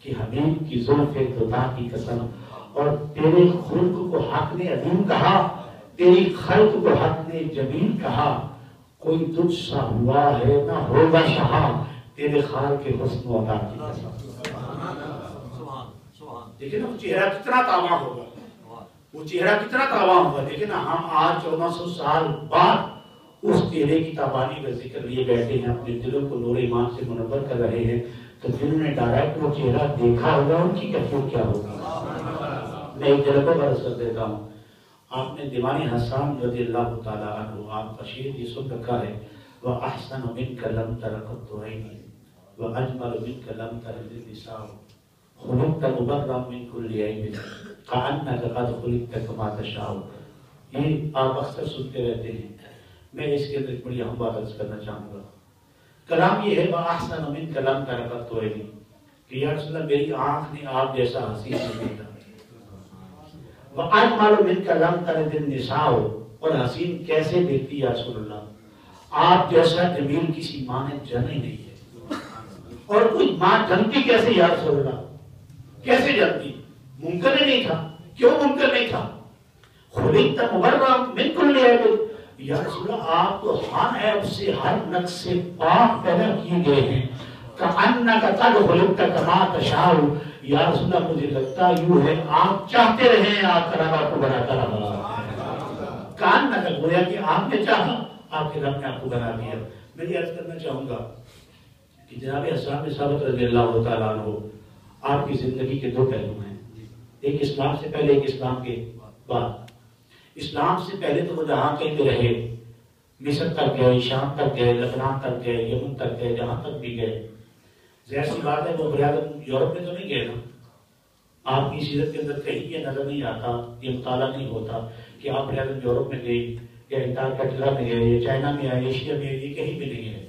کہ حبیب کی زلف دتا کی قسم، اور تیرے خلق کو حق نے عظیم کہا، تیری خلق کو حق نے جمیل کہا، کوئی تجھ سا ہوا ہے نہ ہوگا شہا، تیرے خال کے حسن و عطا کی قسم۔ دیکھیں نا وہ چہرہ کتنا تاباں ہوگا، وہ چہرہ کتنا تاباں ہوگا۔ دیکھیں نا ہم آج 1400 سال بعد اس چہرے کی تابانی کا ذکر لیے بیٹھے ہیں، اپنے دلوں کو نور ایمان سے منور کر رہے ہیں، تو جنہوں نے ڈائریکٹ وہ چہرہ دیکھا ہوگا ان کی کیفیت کیا ہوگی۔ میں ایک جلوہ برس کر دیتا ہوں، آپ نے دیوانی حسان رضی اللہ تعالیٰ عنہ آپ کا شعر یہ سن رکھا ہے، وَأَحْسَنُ مِنْكَ لَمْ تَرَ قَطُّ عَيْنِي وَأَجْمَلُ مِنْكَ لَمْ تَرَ النِّسَاءُ خُلِقْتَ مُبَرًّا مِنْ كُلِّ عَيْبٍ كَأَنَّكَ قَدْ خُلِقْتَ كَمَا تَشَاءُ۔ یہ آپ اکثر سنتے رہتے ہیں، میں اس کے اندر بڑی اہم بات عرض کرنا چاہوں گا۔ کلام یہ ہے وَأَحْسَنُ مِنْكَ لَمْ تَرَ قَطُّ عَيْنِي کہ یا رسول اللہ میری آنکھ نے آپ جیسا حسین نہیں دیکھا، وَأَجْمَلُ مِنْكَ لَمْ تَلِدِ النِّسَاءُ اور حسین کیسے دیکھتی یا رسول اللہ، آپ جیسا جمیل کسی ماں نے جنا ہی نہیں ہے، اور کوئی ماں جنتی کیسے یا رسول اللہ، کیسے جنتی؟ ممکن ہی نہیں تھا۔ کیوں ممکن نہیں تھا؟ خُلِقْتَ مُبَرًّا مِنْ كُلِّ عَيْبٍ، یا رسول اللہ آپ تو ہر عیب سے ہر نقص سے پاک پیدا کیے گئے ہیں، کأنک قد خلقت کما تشاء، یا رسول اللہ مجھے لگتا یوں ہے آپ چاہتے رہے آپ کا رب آپ کو بناتا رہا. کأنک گویا کہ آپ نے چاہا آپ کے رب نے آپ کو بنا دیا. میں یہ عرض کرنا چاہوں گا کہ جناب حسان بن ثابت رضی اللہ تعالیٰ عنہ آپ کی زندگی کے دو پہلو ہیں، ایک اسلام سے پہلے ایک اسلام کے بعد. اسلام سے پہلے تو وہ جہاں کہیں پہ رہے، مصر تک گئے، شام تک گئے، لبنان تک گئے، یمن تک گئے، جہاں تک بھی گئے. ظاہر سی بات ہے وہ بنیادم یورپ میں تو نہیں گئے نا. آپ کی سیرت کے اندر کہیں یہ نظر نہیں آتا، یہ مطالعہ نہیں ہوتا کہ آپ بنیادم یورپ میں گئے یا انٹارکٹیکا میں گئے یا چائنا میں آئے، ایشیا میں آئے، یہ کہیں بھی نہیں ہے.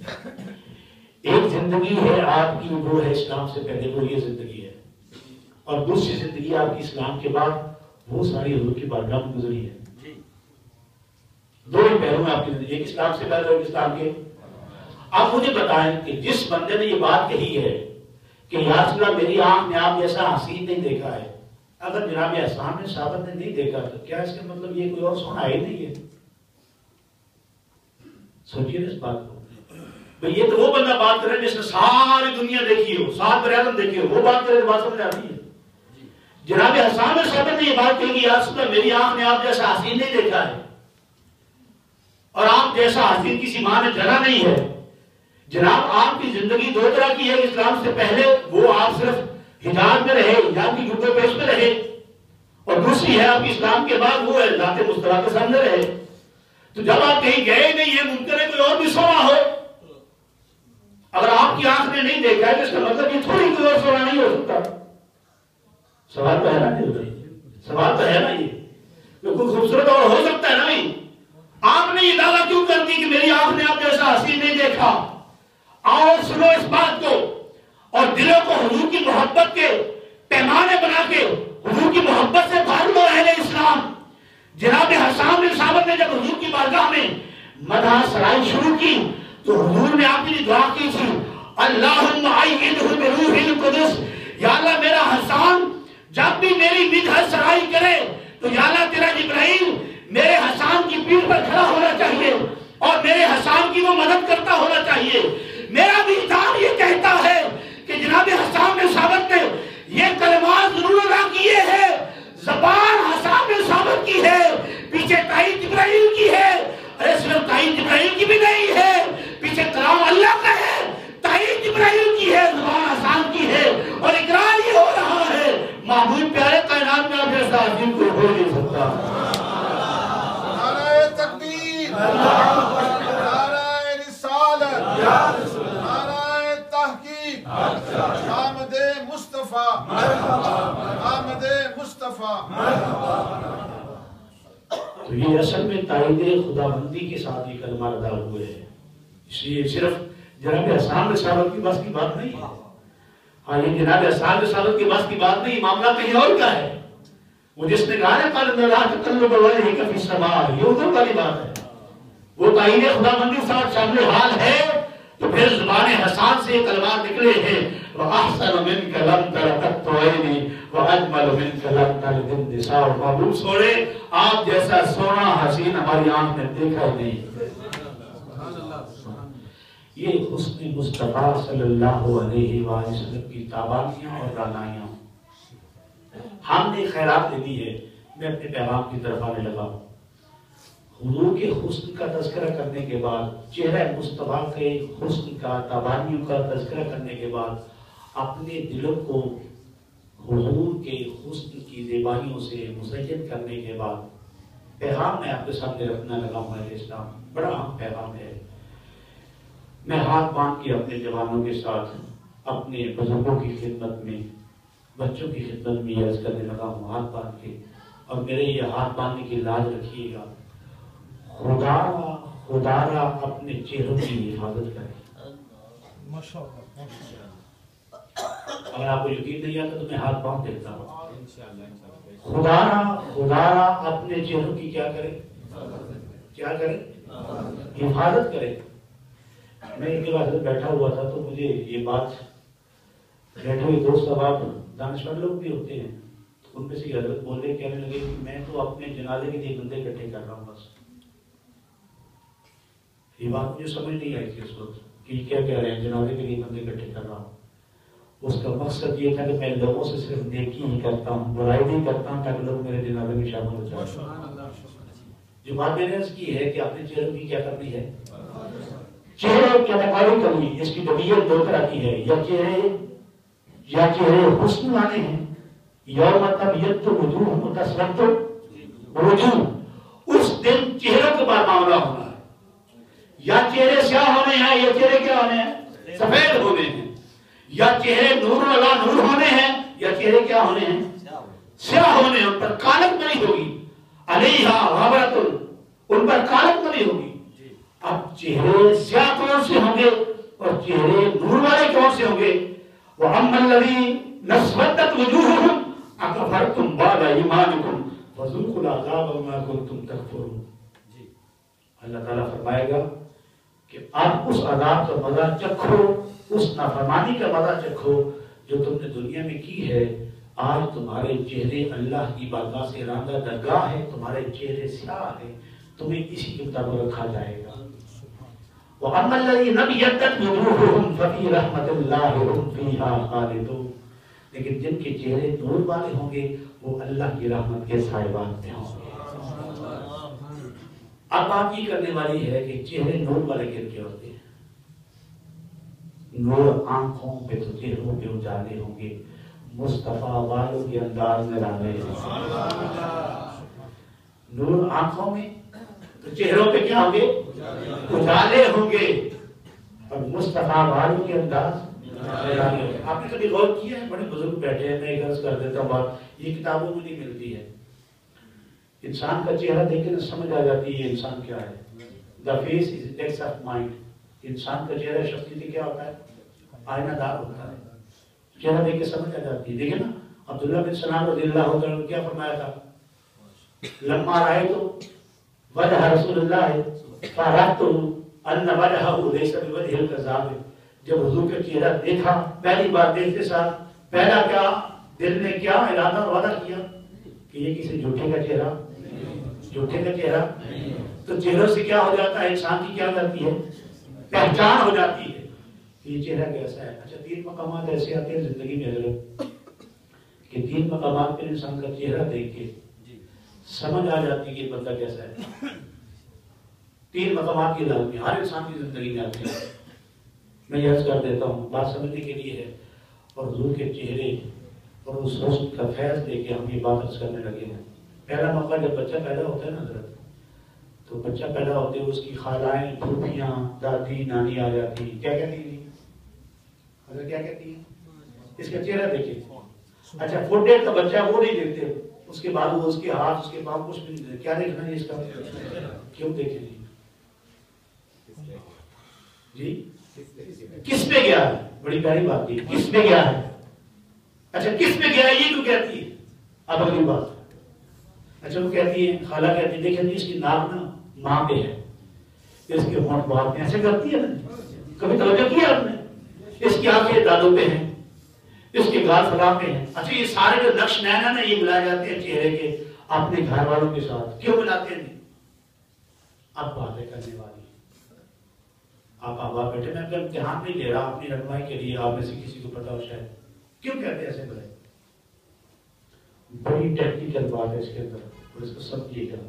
ایک زندگی ہے آپ کی وہ ہے اسلام سے پہلے، وہ یہ زندگی ہے، اور دوسری زندگی آپ کی اسلام کے بعد وہ ساری حضور کی بارگاہ میں گزری ہے. دو ہی پہلو میں آپ کی زندگی، ایک اسلام سے پہلے اور ایک اسلام کے. آپ مجھے بتائیں کہ جس بندے نے یہ بات کہی ہے کہ یا رسول اللہ میری آنکھ نے آپ جیسا حسین نہیں دیکھا ہے، اگر جناب حسان بن ثابت نے نہیں دیکھا تو کیا اس کا مطلب یہ کوئی اور سونا ہی نہیں ہے؟ سوچیے اس بات کو. یہ تو وہ بندہ بات کرے جس نے ساری دنیا دیکھی ہو، سات بر اعظم دیکھی ہو، وہ بات کرے تو بات سمجھ آتی ہے. جناب حسان بن ثابت نے یہ بات کہی کہ یا رسول اللہ میری آنکھ نے آپ جیسا حسین نہیں دیکھا ہے، اور آپ جیسا حسین کسی ماں نے جنا نہیں ہے. جناب آپ کی زندگی دو طرح کی ہے، اسلام سے پہلے وہ آپ صرف حجاز میں رہے، حجاز کی گردو پیش میں رہے، اور دوسری ہے آپ اسلام کے بعد وہ ہے ذات مصطفیٰ کے سامنے رہے. تو جب آپ کہیں گئے نہیں ہے، ممکن ہے کوئی اور بھی سونا ہو. اگر آپ کی آنکھ نے نہیں دیکھا ہے تو اس کا مطلب یہ تھوڑی کوئی اور سونا نہیں ہو سکتا. سوال تو ہے نا، سوال تو ہے نا، یہ کوئی خوبصورت اور ہو سکتا ہے نا. نہیں، آپ نے یہ دعویٰ کیوں کر دی کہ میری آنکھ نے آپ جیسا حسین نہیں دیکھا؟ آؤ سنو اس بات کو، اور دلوں کو حضور کی محبت کے پیمانے بنا کے حضور کی محبت سے بھر لو اہل اسلام. جناب حسان بن ثابت نے جب حضور کی بارگاہ میں مدح سرائی شروع کی تو حضور نے آپ کے لیے دعا کی تھی، اللہم ایدہ بروح القدس، یا اللہ میرا حسان جب بھی میری مدح سرائی کرے تو یا اللہ تیرا جبرائیل میرے حسان کی پیٹھ پر کھڑا ہونا چاہیے اور میرے حسان کی وہ مدد کرتا ہونا چاہیے. میرا وجدان یہ کہتا ہے کہ جناب حسان بن ثابت نے یہ کلمات ضرور ادا کیے ہیں، زبان حسان بن ثابت کی ہے، پیچھے تائید جبرائیل کی ہے. ارے صرف تائید جبرائیل کی بھی نہیں ہے، پیچھے کلام اللہ کا ہے، تائید جبرائیل کی ہے، زبان حسان کی ہے، اور اقرار یہ ہو رہا ہے محبوب پیارے کائنات میں آپ جیسا عظیم کوئی ہو نہیں سکتا. نعرہ تکبیر، نعرہ رسالت، نعرہ تحقیق، آمد مصطفیٰ، آمد مصطفیٰ. تو یہ اصل میں تائید خداوندی کے ساتھ یہ کلمہ ادا ہوئے ہیں. اس لیے صرف جناب حسان بن ثابت کی بس کی بات نہیں ہے. ہاں یہ جناب حسان بن ثابت کی بس کی بات نہیں، معاملہ کہیں اور کا ہے. وہ جس نے کہا ہے قال اللہ تقلب وجهك في السماء، یہ ادھر والی بات ہے. وہ تائید خداوندی ساتھ شامل حال ہے. تو پھر زبان حسان سے یہ کلمات نکلے ہیں، وَأَحْسَنُ مِنْكَ لَمْ تَرَ قَطُّ عَيْنِي وَأَجْمَلُ مِنْكَ لَمْ تَلِدِ النِّسَاءُ. محبوب سوڑے آپ جیسا سونا حسین ہماری آنکھ نے دیکھا ہی نہیں. یہ حسن مصطفیٰ صلی اللہ علیہ وآلہ وسلم کی تابانیاں اور رانائیاں. ہم نے خیرات لے دی ہے. میں اپنے پیغام کی طرف آنے لگا. حضور کے حسن کا تذکرہ کرنے کے بعد، چہرہ مصطفیٰ کے حسن کا، تابانیوں کا تذکرہ کرنے کے بعد، اپنے دلوں کو حضور کے حسن کی زیبائیوں سے مزین کرنے کے بعد پیغام میں آپ کے سامنے رکھنا لگا ہوں. اسلام بڑا اہم پیغام ہے. میں ہاتھ باندھ کے اپنے جوانوں کے ساتھ اپنے بزرگوں کی خدمت میں، بچوں کی خدمت میں عرض کرنے لگا ہوں ہاتھ باندھ کے. اور میرے یہ ہاتھ باندھنے کی لاج رکھیے گا، خدا را اپنے چہروں کی حفاظت کرے. اگر آپ کو یقین نہیں آتا تو میں ہاتھ باندھ دیتا ہوں. خدا را اپنے چہروں کی کیا کرے؟ کیا کرے؟ حفاظت کرے. میں ان کے بعد بیٹھا ہوا تھا تو مجھے یہ بات، بیٹھے ہوئے دوست اب دانشور لوگ بھی ہوتے ہیں، ان میں سے حضرت بولے، کہنے لگے کہ میں تو اپنے جنازے کے لیے بندے اکٹھے کر رہا ہوں بس. یہ بات مجھے سمجھ نہیں آئی تھی اس وقت کہ کیا کہہ رہے ہیں جنازے کے لیے بندے اکٹھے کر رہا ہوں. اس کا مقصد یہ تھا کہ میں لوگوں سے صرف نیکی ہی کرتا ہوں، برائی نہیں کرتا ہوں، تاکہ لوگ میرے جنازے میں شامل ہو جائیں. جو بات میں نے عرض کی ہے کہ اپنے چہروں کی کیا کرنی ہے، چہرے کی نقالی کرنی. اس کی طبیعت دو طرح کی ہے، یا چہرے حسن والے ہیں، یوم طبیعت تو وجوہ متصرف تو وجوہ، اس دن چہروں کے بعد معاملہ ہونا ہے. یا چہرے سیاہ ہونے ہیں، یا چہرے کیا ہونے ہیں، سفید ہونے ہیں. یا چہرے نور والا نور ہونے ہیں، یا چہرے کیا ہونے ہیں، سیاہ ہونے ہیں. ان پر کالک نہیں ہوگی، علیہا غبرۃ، ان پر کالک نہیں ہوگی. اب چہرے سیاہ کون سے ہوں گے اور چہرے نور والے کون سے ہوں گے؟ وَأَمَّا الَّذِينَ اسْوَدَّتْ وُجُوهُهُمْ أَكَفَرْتُمْ بَعْدَ إِيمَانِكُمْ فَذُوقُوا الْعَذَابَ بِمَا كُنتُمْ تَكْفُرُونَ. اللہ تعالیٰ فرمائے گا کہ آپ اس عذاب کا مزہ چکھو، اس نافرمانی کا مزہ چکھو جو تم نے دنیا میں کی ہے. آج تمہارے چہرے اللہ کی بارگاہ سے راندہ درگاہ ہے، تمہارے چہرے سیاہ ہیں، تمہیں اسی کے مطابق رکھا جائے گا. وَأَمَّا الَّذِينَ ابْيَضَّتْ وُجُوهُهُمْ فَفِي رَحْمَةِ اللَّهِ هُمْ فِيهَا خَالِدُونَ. لیکن جن کے چہرے نور والے ہوں گے وہ اللہ کی رحمت کے سائبان میں ہوں گے. اب بات یہ کرنے والی ہے کہ چہرے نور والے کیا ہوتے ہیں. نور آنکھوں پہ تو چہروں پہ اجالے ہوں گے، مصطفیٰ والوں کے انداز میں لانے. نور آنکھوں میں تو چہروں پہ کیا ہوں گے، اجالے ہوں گے، اور مصطفیٰ والوں کے انداز میں لانے. آپ نے کبھی غور کیا ہے، بڑے بزرگ بیٹھے ہیں، میں ایک عرض کر دیتا ہوں بات، یہ کتابوں میں نہیں ملتی ہے. انسان کا چہرہ دیکھ کے سمجھ آ جاتی ہے انسان کیا ہے. The face is index of mind. انسان کا چہرہ شخصیت کیا ہوتا ہے، آئینہ دار ہوتا ہے. چہرہ دیکھ کے سمجھ آ جاتی ہے. دیکھیں نا عبداللہ بن سلام رضی اللہ عنہ نے کیا فرمایا تھا، لما رأیتو وجہ رسول اللہ فعرفتو ان وجہہ لیس بوجہ الکذاب. جب حضور کا چہرہ دیکھا، پہلی بار دیکھتے ساتھ پہلا کیا دل نے کیا ارادہ اور وعدہ کیا کہ یہ کسی جھوٹے کا چہرہ، جھوٹے کا چہرہ. تو چہروں سے کیا ہو جاتا ہے، انسان کی کیا جاتی ہے، پہچان ہو جاتی ہے کہ یہ چہرہ کیسا ہے. اچھا 3 مقامات ایسے آتے ہیں زندگی میں حضرت کہ 3 مقامات پر انسان کا چہرہ دیکھ کے سمجھ آ جاتی ہے کہ بندہ کیسا ہے. 3 مقامات کی حالت میں ہر انسان کی زندگی میں آتے ہیں. میں یہ عرض کر دیتا ہوں بات سمجھنے کے لیے ہے، اور حضور کے چہرے اور اس حسن کا فیض لے کے ہم یہ بات عرض کرنے لگے ہیں. پہلا موقع جب بچہ پیدا ہوتا ہے نا حضرت، تو بچہ پیدا ہوتے ہوئے اس کی خالائیں، پھوپھیاں، دادی، نانی آ جاتی. کیا کہتی ہیں حضرت، کیا کہتی ہیں، اس کا چہرہ دیکھیں. اچھا 4 ڈیٹ کا بچہ وہ نہیں دیکھتے، اس کے بعد وہ اس کے ہاتھ، اس کے پاؤں کچھ بھی نہیں دیکھتے. کیا دیکھنا ہے اس کا، کیوں دیکھیں جی، کس پہ گیا ہے، بڑی پیاری بات تھی، کس پہ گیا ہے. اچھا کس پہ گیا ہے یہ کیوں کہتی ہے. اب اگلی بات، اچھا وہ کہتی ہے، خالہ کہتی ہے دیکھیں اس کی ناک نا ماں پہ ہے، اس کے ہونٹ بات میں ایسے کرتی ہے نا، کبھی توجہ کیا آپ نے. اس کی آنکھیں دادوں پہ ہیں، اس کے گال فلاں پہ ہیں. اچھا یہ سارے جو نقش نعنا نا یہ ملائے جاتے ہیں چہرے کے اپنے گھر والوں کے ساتھ، کیوں ملاتے ہیں. اب باتیں کرنے والی آپ آباد بیٹھے، میں اگر امتحان نہیں لے رہا اپنی رہنمائی کے لیے، آپ میں سے کسی کو پتا ہو شاید کیوں کہتے ہیں ایسے بڑے. بڑی ٹیکنیکل بات ہے اس کے اندر، اور اس کو سمجھیے گا.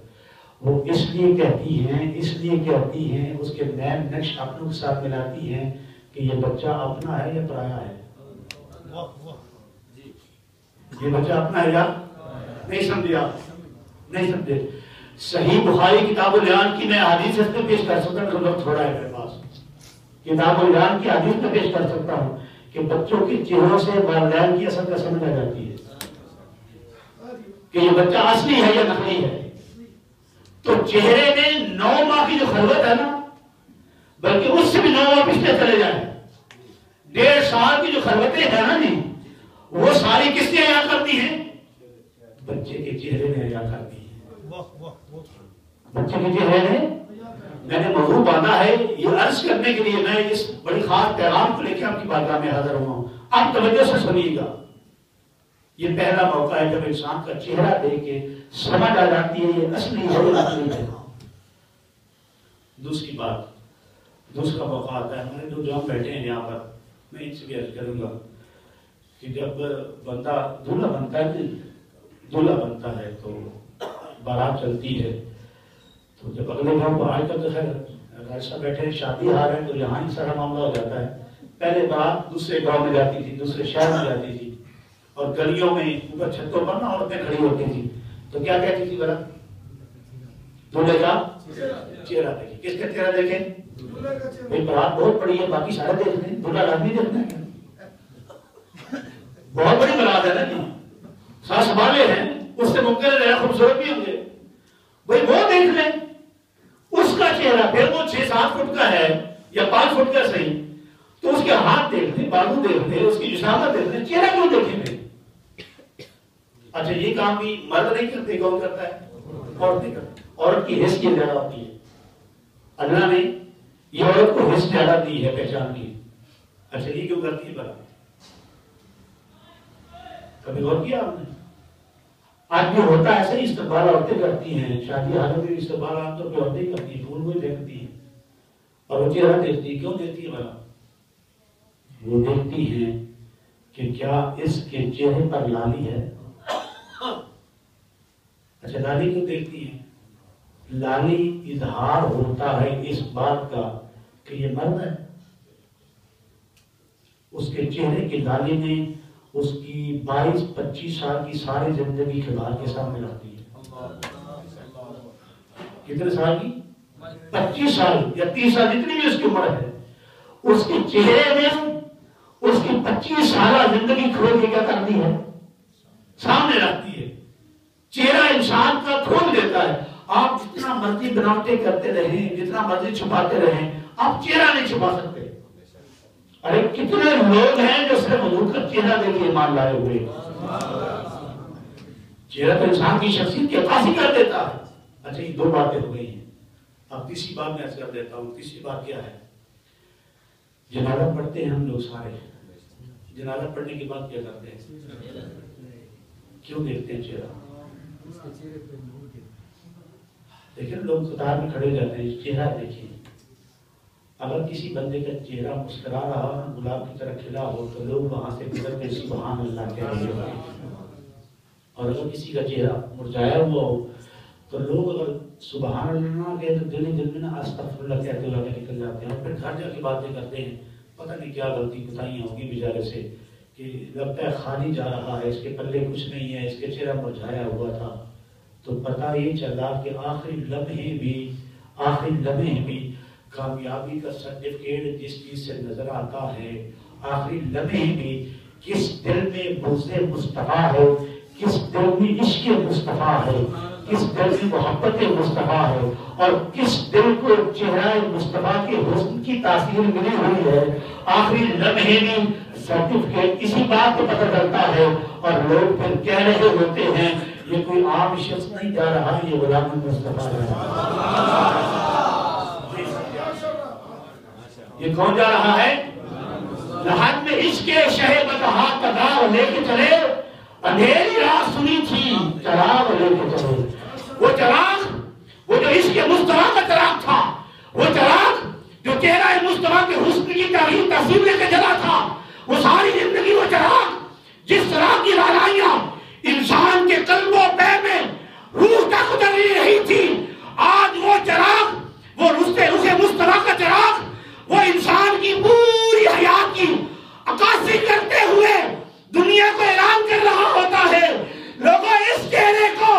وہ اس لیے کہتی ہیں اس کے نیم نقش اپنوں کے ساتھ ملاتی ہیں کہ یہ بچہ اپنا ہے یا پرایا ہے. یہ بچہ اپنا ہے یا نہیں. سمجھے آپ، نہیں سمجھے. صحیح بخاری کتاب الیان کی میں حدیث اس میں پیش کر سکتا ہوں، وقت تھوڑا ہے میرے پاس. کتاب الیان کی حدیث میں پیش کر سکتا ہوں کہ بچوں کے چہروں سے والدین کی اصل کا سمجھ آ جاتی ہے کہ یہ بچہ اصلی ہے یا نقلی ہے. تو چہرے میں 9 ماہ کی جو خلوت ہے نا، بلکہ اس سے بھی 9 ماہ پچھلے چلے جائیں، 1.5 سال کی جو خلوتیں ہیں نا جی، وہ ساری کس نے عیاں کرتی ہیں، بچے کے چہرے نے عیاں کرتی ہے. بچے کے چہرے نے. میں نے موضوع باندھا ہے یہ عرض کرنے کے لیے، میں اس بڑی خاص پیغام کو لے کے آپ کی بارگاہ میں حاضر ہوا ہوں. آپ توجہ سے سنیے گا. یہ پہلا موقع ہے جب انسان کا چہرہ دیکھ کے سمجھ آ جاتی ہے یہ اصلی ہے یا نقلی ہے. دوسری بات، دوسرا موقع آتا ہے. ہمارے جو ہم بیٹھے ہیں یہاں پر، میں ان سے بھی عرض کروں گا کہ جب بندہ دولہا بنتا ہے تو بارات چلتی ہے، تو جب اگلے گاؤں کو آج تک خیر ایسا بیٹھے شادی ہار ہے تو یہاں ہی سارا معاملہ ہو جاتا ہے. پہلے بات دوسرے گاؤں میں جاتی تھی، دوسرے شہر میں جاتی تھی، اور گلیوں میں اوپر چھتوں پر نا عورتیں کھڑی ہوتی تھی تو کیا کہتی تھی بڑا؟ دولہے کا چہرہ دیکھیں. کس کا چہرہ دیکھیں؟ بھائی بات بہت بڑی ہے، باقی سارے دیکھ لیں، دولہا آدمی دیکھنا ہے. بہت بڑی بات ہے نا جی، ساس والے ہیں، اس سے ممکن ہے خوبصورت بھی ہوں گے. بھائی وہ دیکھ لیں اس کا چہرہ، پھر وہ 6-7 فٹ کا ہے یا 5 فٹ کا صحیح، تو اس کے ہاتھ دیکھ لیں، بازو دیکھ لیں، اس کی جسامت دیکھ لیں، چہرہ کیوں دیکھیں گے؟ اچھا یہ کام بھی مرد نہیں کرتے، کون کرتا ہے؟ عورت نہیں کرتی. عورت کی حیثیت زیادہ ہوتی ہے. اللہ نے یہ عورت کو حیثیت زیادہ دی ہے پہچان کی. اچھا یہ کیوں کرتی ہے بھلا؟ کبھی غور کیا آپ نے؟ آج بھی ہوتا ہے ایسے ہی، استقبال عورتیں کرتی ہیں، شادی حالت میں استقبال عام طور پہ عورتیں کرتی ہیں، پھول وہی دیکھتی ہیں اور وہ چہرہ دیکھتی ہے. کیوں دیکھتی ہے بھلا؟ وہ دیکھتی ہیں کہ کیا اس کے چہرے پر لالی ہے. اچھا لالی کیوں دیکھتی ہیں؟ لالی اظہار ہوتا ہے اس بات کا کہ یہ مرد ہے. اس کے چہرے کی لالی میں اس کی 22-25 سال کی ساری زندگی کھلواڑ کے سامنے رکھتی ہے. کتنے سال کی؟ 25 سال یا 30 سال، جتنی بھی اس کی عمر ہے، اس کے چہرے میں اس کی 25 سالہ زندگی کھول کے کیا کرتی ہے؟ سامنے رکھتی ہے. چہرہ انسان کا کھول دیتا ہے. آپ جتنا مرضی بناوٹیں کرتے رہیں، جتنا مرضی چھپاتے رہیں، آپ چہرہ نہیں چھپا سکتے. ارے کتنے لوگ ہیں جو صرف حضور کا چہرہ دیکھ کے ایمان لائے ہوئے. چہرہ تو انسان کی شخصیت کی عکاسی کر دیتا ہے. اچھا یہ 2 باتیں ہو گئی ہیں. اب تیسری بات میں عرض کر دیتا ہوں. تیسری بات کیا ہے؟ جنازہ پڑھتے ہیں ہم لوگ سارے. جنازہ پڑھنے کے بعد کیا کرتے ہیں؟ کیوں دیکھتے ہیں چہرہ؟ دیکھیں لوگ قطار میں کھڑے جاتے ہیں، چہرہ دیکھیں. اگر کسی بندے کا چہرہ مسکرا رہا، گلاب کی طرح کھلا ہو، تو لوگ وہاں سے گزر کے سبحان اللہ کہہ رہے ہیں. اور اگر کسی کا چہرہ مرجھایا ہوا ہو تو لوگ اگر سبحان اللہ کہے تو دل ہی دل میں نا استغفر اللہ کہتے ہوئے نکل جاتے ہیں. اور پھر گھر جا کے باتیں کرتے ہیں، پتہ نہیں کیا غلطی بتائیاں ہوگی بیچارے سے کہ لگتا ہے خالی جا رہا ہے، اس کے پلے کچھ نہیں ہے، اس کے چہرہ مرجھایا ہوا تھا. تو پتہ یہ چلا کہ آخری لمحے بھی کامیابی کا سرٹیفکیٹ جس چیز سے نظر آتا ہے، آخری لمحے بھی کس دل میں بغض مصطفیٰ ہے، کس دل میں عشق مصطفیٰ ہے، کس دل میں محبت مصطفیٰ ہے، اور کس دل کو چہرہ مصطفیٰ کے حسن کی تاثیر ملی ہوئی ہے. آخری لمحے میں سرٹیفکیٹ اسی بات کو پتہ چلتا ہے. اور لوگ پھر کہہ رہے ہوتے ہیں یہ کوئی عام شخص نہیں جا رہا، یہ غلام مصطفیٰ جا رہا ہے. یہ کون جا رہا ہے؟ لحد میں عشق شہ بتہا کا داغ لے کے چلے، اندھیری راہ سنی تھی چراغ لے کے چلے. وہ چراغ، وہ جو عشق مصطفیٰ کا چراغ تھا، وہ چراغ جو چہرہ مصطفیٰ کے حسن کی تاثیر لے کے جلا تھا، وہ ساری زندگی وہ چراغ جس چراغ کی رالائیاں انسان کے قلب و پے میں روح تک اتر رہی تھی، آج وہ چراغ، وہ اسے مصطفیٰ کا چراغ، وہ انسان کی پوری حیات کی عکاسی کرتے ہوئے دنیا کو اعلان کر رہا ہوتا ہے. لوگوں اس چہرے کو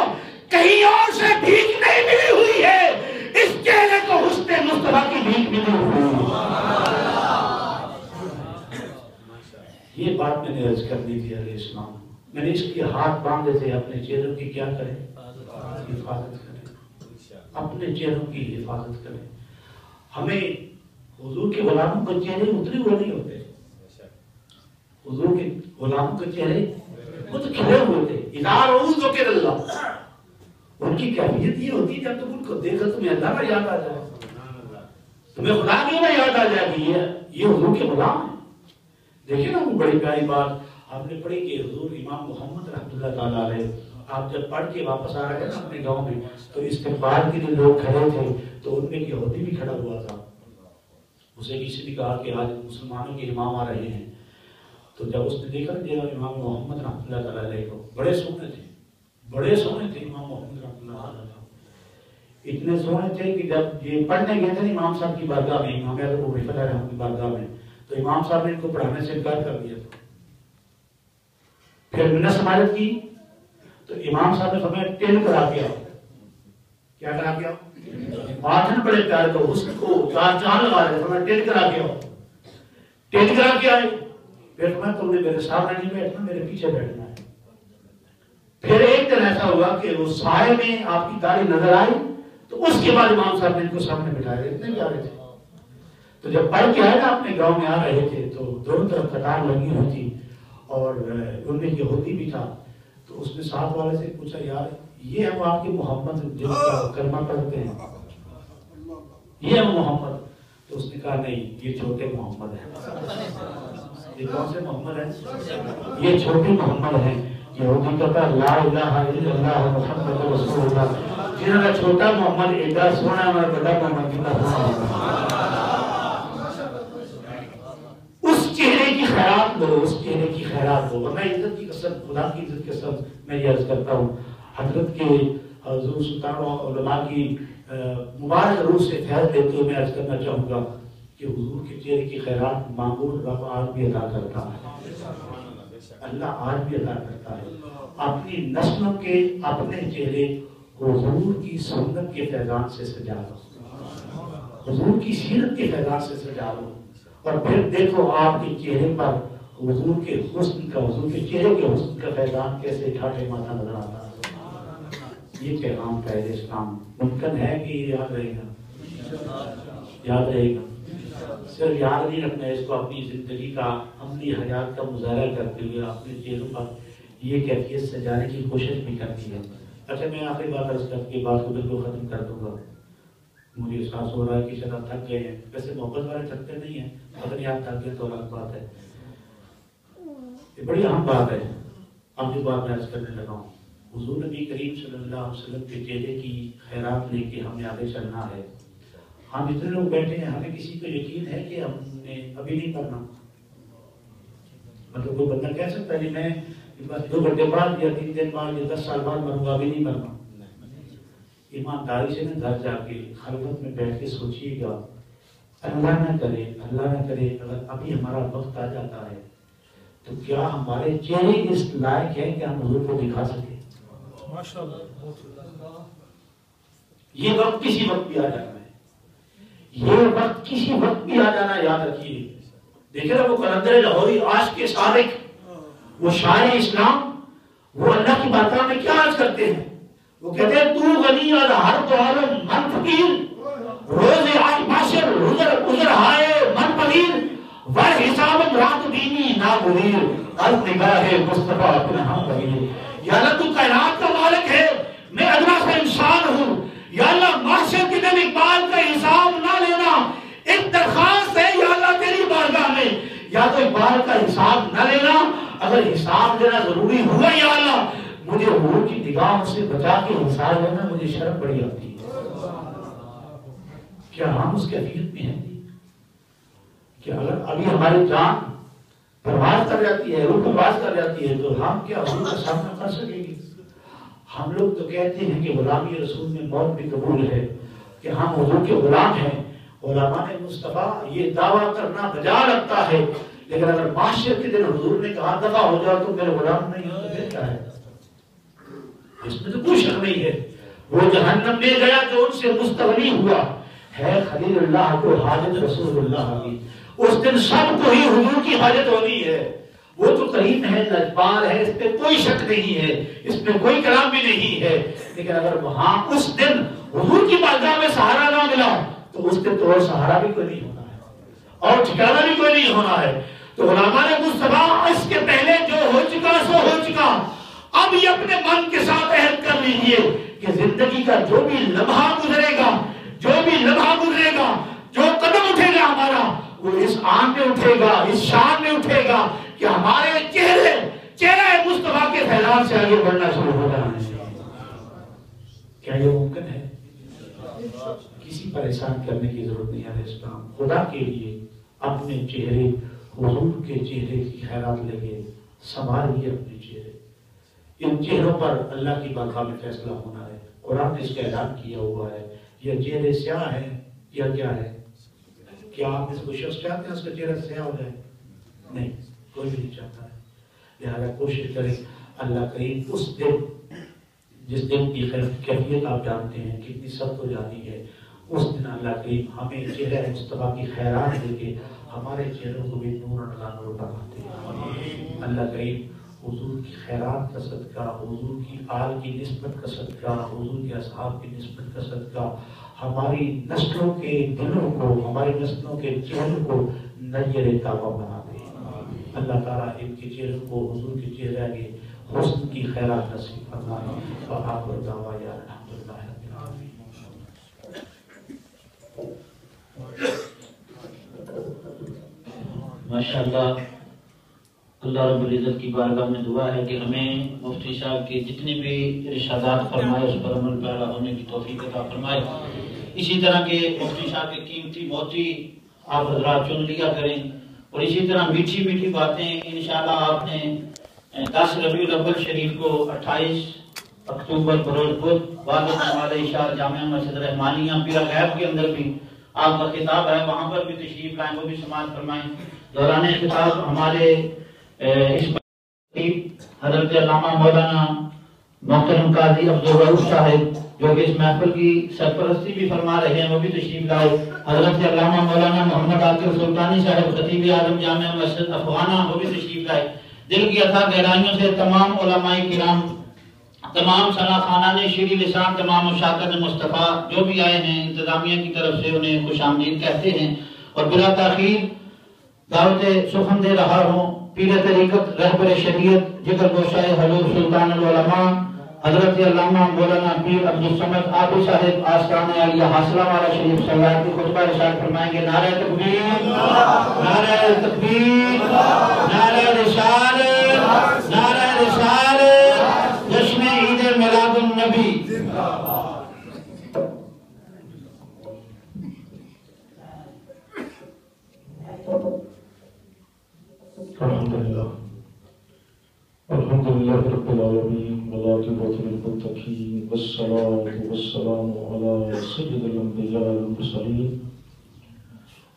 کہیں اور سے بھیک نہیں ملی ہوئی ہے، اس چہرے کو حسن مصطفیٰ کی بھیک ملی ہوئی ہے. یہ بات میں نے عرض کرنی تھی علیہ السلام. میں نے اس کے ہاتھ باندھے تھے، اپنے چہروں کی کیا کریں؟ حفاظت کریں. اپنے چہروں کی حفاظت کریں. ہمیں حضور کے غلاموں کے چہرے اتنے ہوئے نہیں ہوتے. حضور کے غلاموں کے چہرے وہ تو کھلے ہوئے تھے. اذا رؤوا ذکر اللہ، ان کی کیفیت یہ ہوتی ہے جب تم ان کو دیکھو تمہیں اللہ کا یاد آ جائے، تمہیں خدا کی نہ یاد آ جائے کہ یہ حضور کے غلام ہیں. دیکھیں نا وہ بڑی پیاری بات آپ نے پڑھی کہ حضور امام محمد رحمۃ اللہ تعالیٰ علیہ، آپ جب پڑھ کے واپس آ رہے ہیں اپنے گاؤں میں تو استقبال کے لیے لوگ کھڑے تھے، تو ان میں یہودی بھی کھڑا ہوا تھا. اسے کسی نے کہا کہ آج مسلمانوں کے امام آ رہے ہیں، تو جب اس نے دیکھا کہ امام محمد رحمۃ اللہ تعالیٰ علیہ کو بڑے سونے تھے امام محمد رحمۃ اللہ تعالیٰ علیہ، اتنے سونے تھے کہ جب یہ پڑھنے گئے تھے امام صاحب کی بارگاہ میں، امام ابو حنیفہ رحمۃ کی بارگاہ میں، تو امام صاحب نے ان کو پڑھانے سے انکار کر دیا تھا۔ پھر منت سماجت کی تو امام صاحب نے فرمایا ٹین کرا کے آؤ۔ کیا کرا کے آؤ؟ پاٹھن بڑے پیارے تو اس کو چار چاند لگا رہے، فرمایا ٹین کرا کے آؤ۔ ٹین کرا کے آئے، پھر فرمایا تم نے میرے سامنے نہیں بیٹھنا، میرے پیچھے بیٹھنا ہے۔ پھر ایک دن ایسا ہوا کہ وہ سائے میں آپ کی داڑھی نظر آئی، تو اس کے بعد امام صاحب نے ان کو سامنے بٹھایا، اتنے پیارے تھے۔ تو جب پڑھ کے آئے نا اپنے گاؤں میں آ رہے تھے تو دونوں طرف قطار لگی ہوئی تھی اور ان میں یہودی بھی تھا، تو اس نے ساتھ والے سے پوچھا یار یہ ہم آپ کے محمد جن کا کلمہ پڑھتے ہیں، یہ ہم محمد؟ تو اس نے کہا نہیں، یہ چھوٹے محمد ہیں۔ یہ کون سے محمد ہیں؟ یہ چھوٹے محمد ہیں۔ یہودی کہتا لا الہ الا اللہ محمد رسول اللہ، جنہوں کا چھوٹا محمد ایڈا سونا اور بڑا محمد کتنا سونا۔ اس چہرے کی خیرات دو، اس چہرے کی خیرات دو۔ میں عزت کی قسم، خدا کی عزت کی قسم میں یہ عرض کرتا ہوں، حضرت کے حضور سلطان علماء کی مبارک روح سے فیض لیتے ہوئے میں عرض کرنا چاہوں گا کہ حضور کے چہرے کی خیرات مانگو، رب آج بھی عطا کرتا ہے، اللہ آج بھی عطا کرتا ہے۔ اپنی نسلوں کے اپنے چہرے حضور کی سنت کے فیضان سے سجا لو، حضور کی سیرت کے فیضان سے سجا لو، اور پھر دیکھو آپ کے چہرے پر حضور کے حسن کا، حضور کے چہرے کے حسن کا فیضان کیسے ٹھاٹھے ماتھا نظر آتا ہے۔ یہ پیغام قائد اسلام ممکن ہے کہ یہ یاد رہے گا، یاد رہے گا، صرف یاد نہیں رکھنا ہے اس کو، اپنی زندگی کا عملی حیات کا مظاہرہ کرتے ہوئے اپنے چہروں پر یہ کیفیت سجانے کی کوشش بھی کرتی ہے۔ اچھا میں آخری بات عرض کر کے بات کو بالکل ختم کر دوں گا۔ مجھے احساس ہو رہا ہے کہ شاید آپ تھک گئے ہیں، ویسے محبت والے تھکتے نہیں ہیں، اگر نہیں آپ تھک گئے تو الگ بات ہے۔ یہ بڑی اہم بات ہے، اب جو بات میں عرض کرنے لگا ہوں، حضور نبی کریم صلی اللہ علیہ وسلم کے چہرے کی خیرات لے کے ہمیں آگے چلنا ہے۔ ہم اتنے لوگ بیٹھے ہیں، ہمیں کسی کو یقین ہے کہ ہم نے ابھی نہیں مرنا؟ مطلب کوئی بندہ کہہ سکتا ہے میں بس 2 گھنٹے بعد یا 3 دن بعد یا 10 سال بعد مروں گا، ابھی نہیں مرنا؟ ایمانداری سے نا گھر جا کے خلوت میں بیٹھ کے سوچیے گا، اللہ نہ کرے اگر ابھی ہمارا وقت آ جاتا ہے تو کیا ہمارے چہرے اس لائق ہے کہ ہم حضور کو دکھا سکیں؟ یہ وقت کسی وقت بھی آ جانا ہے، یہ وقت کسی وقت بھی آ جانا، یاد رکھیے۔ دیکھیں نا وہ قلندر لاہوری عاشق کے صادق، وہ شاعر اسلام، وہ اللہ کی بارگاہ میں کیا عرض کرتے ہیں؟ وہ کہتے ہیں تو غنی ہر تو عالم من فقیر، روز معاشر عذر ہائے من پذیر، ور حساب رات دینی ناگزیر، از نگاہ مصطفیٰ پنہاں بغیر۔ یا اللہ تو کائنات کا مالک ہے، میں ادنا سا انسان ہوں، یا اللہ معاشر کے دن اقبال کا حساب نہ لینا، ایک درخواست ہے یا اللہ تیری بارگاہ میں، یا تو اقبال کا حساب نہ لینا، اگر حساب دینا ضروری ہوا یا اللہ مجھے حضور کی نگاہوں سے بچا کے حساب لینا، مجھے شرم بڑی آتی ہے۔ کیا ہم اس کیفیت میں ہیں کہ اگر ابھی ہماری جان پرواز کر جاتی ہے، روح پرواز کر جاتی ہے، تو ہم کیا حضور کا سامنا کر سکیں گے؟ ہم لوگ تو کہتے ہیں کہ غلامی رسول میں موت بھی قبول ہے، کہ ہم حضور کے غلام ہیں، علماء مصطفیٰ یہ دعویٰ کرنا بجا لگتا ہے، لیکن اگر معاشر کے دن حضور نے کہا دفع ہو جاؤ تو میرے غلام نہیں ہو تو پھر کیا ہے؟ اس میں تو کوئی شک نہیں ہے۔ وہ جہنم میں گیا جو ان سے مستغنی ہوا ہے، خلیل اللہ کو حاجت رسول اللہ کی، اس دن سب کو ہی حضور کی حاجت ہونی ہے۔ وہ تو کریم ہے، لجپال ہے، اس پہ کوئی شک نہیں ہے، اس میں کوئی کلام بھی نہیں ہے، لیکن اگر وہاں اس دن حضور کی بارگاہ میں سہارا نہ ملا تو اس دن تو اور سہارا بھی کوئی نہیں ہونا ہے اور ٹھکانہ بھی کوئی نہیں ہونا ہے۔ تو علماء مصطفیٰ اس کے پہلے جو ہو چکا سو ہو چکا، اب یہ اپنے من کے ساتھ عہد کر لیجئے کہ زندگی کا جو بھی لمحہ گزرے گا، جو قدم اٹھے گا ہمارا، وہ اس آن میں اٹھے گا، اس شان میں اٹھے گا کہ ہمارے چہرہ مصطفیٰ کے فیضان سے آگے بڑھنا شروع ہو جانا ہے۔ کیا یہ ممکن ہے؟ کسی کسی پر احسان کرنے کی ضرورت نہیں ہے اسلام. خدا کے لیے اپنے چہرے حضور کے چہرے کی خیرات لے کے سنبھالیے اپنے چہرے. ان چہروں پر اللہ کی بارگاہ میں فیصلہ ہونا ہے. قرآن نے اس کا اعلان کیا ہوا ہے. یہ چہرے سیاہ ہے یا کیا ہے؟ کیا آپ اس کو شخص چاہتے ہیں اس کا چہرہ سیاہ ہو جائے؟ نہیں، کوئی بھی نہیں چاہتا ہے. لہذا کوشش کریں اللہ کریم اس دن، جس دن کی کیفیت آپ جانتے ہیں کتنی سخت ہو جاتی ہے، اس دن اللہ کریم ہمیں چہرہ مصطفیٰ کی خیرات دے کے ہمارے چہروں کو بھی نور نور بناتے ہیں. اللہ کریم حضور کی خیرات کا صدقہ، حضور کی آل کی نسبت کا صدقہ، حضور کے اصحاب کی نسبت کا صدقہ ہماری نسلوں کے دلوں کو، ہماری نسلوں کے چہروں کو نیر تابہ بنا دے. اللہ تعالیٰ ان کے چہروں کو حضور کے چہرے کے حسن کی خیرات نصیب فرمائے. وآخر دعوانا الحمدللہ رب العالمین. ماشاءاللہ اللہ رب العزت کی بارگاہ میں دعا ہے کہ ہمیں مفتی صاحب کے جتنے بھی ارشادات فرمائے اس پر عمل پیرا ہونے کی توفیق عطا فرمائے. اسی طرح کے مفتی صاحب کے قیمتی موتی آپ حضرات چن لیا کریں، اور اسی طرح میٹھی میٹھی باتیں انشاءاللہ آپ نے 10 ربیع الاول شریف کو 28 اکتوبر بروز بدھ والد ہمارے اشار جامعہ مسجد رحمانیہ پیرا غیب کے اندر بھی آپ کا خطاب ہے، وہاں پر بھی تشریف لائیں، وہ بھی سماعت فرمائیں. دوران خطاب ہمارے اس حضرت علامہ مولانا محترم قاضی عبدالرؤوف صاحب جو کہ اس محفل کی سرپرستی بھی فرما رہے ہیں، وہ بھی تشریف لائے. حضرت علامہ مولانا محمد عاقب سلطانی صاحب خطیب اعظم جامعہ مسجد افغانہ، وہ بھی تشریف لائے. دل کی اتھا گہرائیوں سے تمام علماء کرام، تمام ثنا خانان شیریں لسان، تمام مشاکل مصطفیٰ جو بھی آئے ہیں انتظامیہ کی طرف سے انہیں خوش آمدید کہتے ہیں. اور بلا تاخیر دعوت سخن دے رہا ہوں پیر طریقت رہبر شریعت جگر گوشائے حضور سلطان العلماء حضرت علامہ مولانا پیر عبدالصمد آبی صاحب آستانہ عالیہ حاصلہ والا شریف صلاح کی خطبہ ارشاد فرمائیں گے. نعرہ تکبیر، نعرہ تکبیر، نعرہ رسالت، نعرہ رسالت، جشن عید میلاد النبی. الحمدللہ رب العالمین والعاقبۃ للمتقین والصلاة والسلام علی سید الانبیاء والمرسلین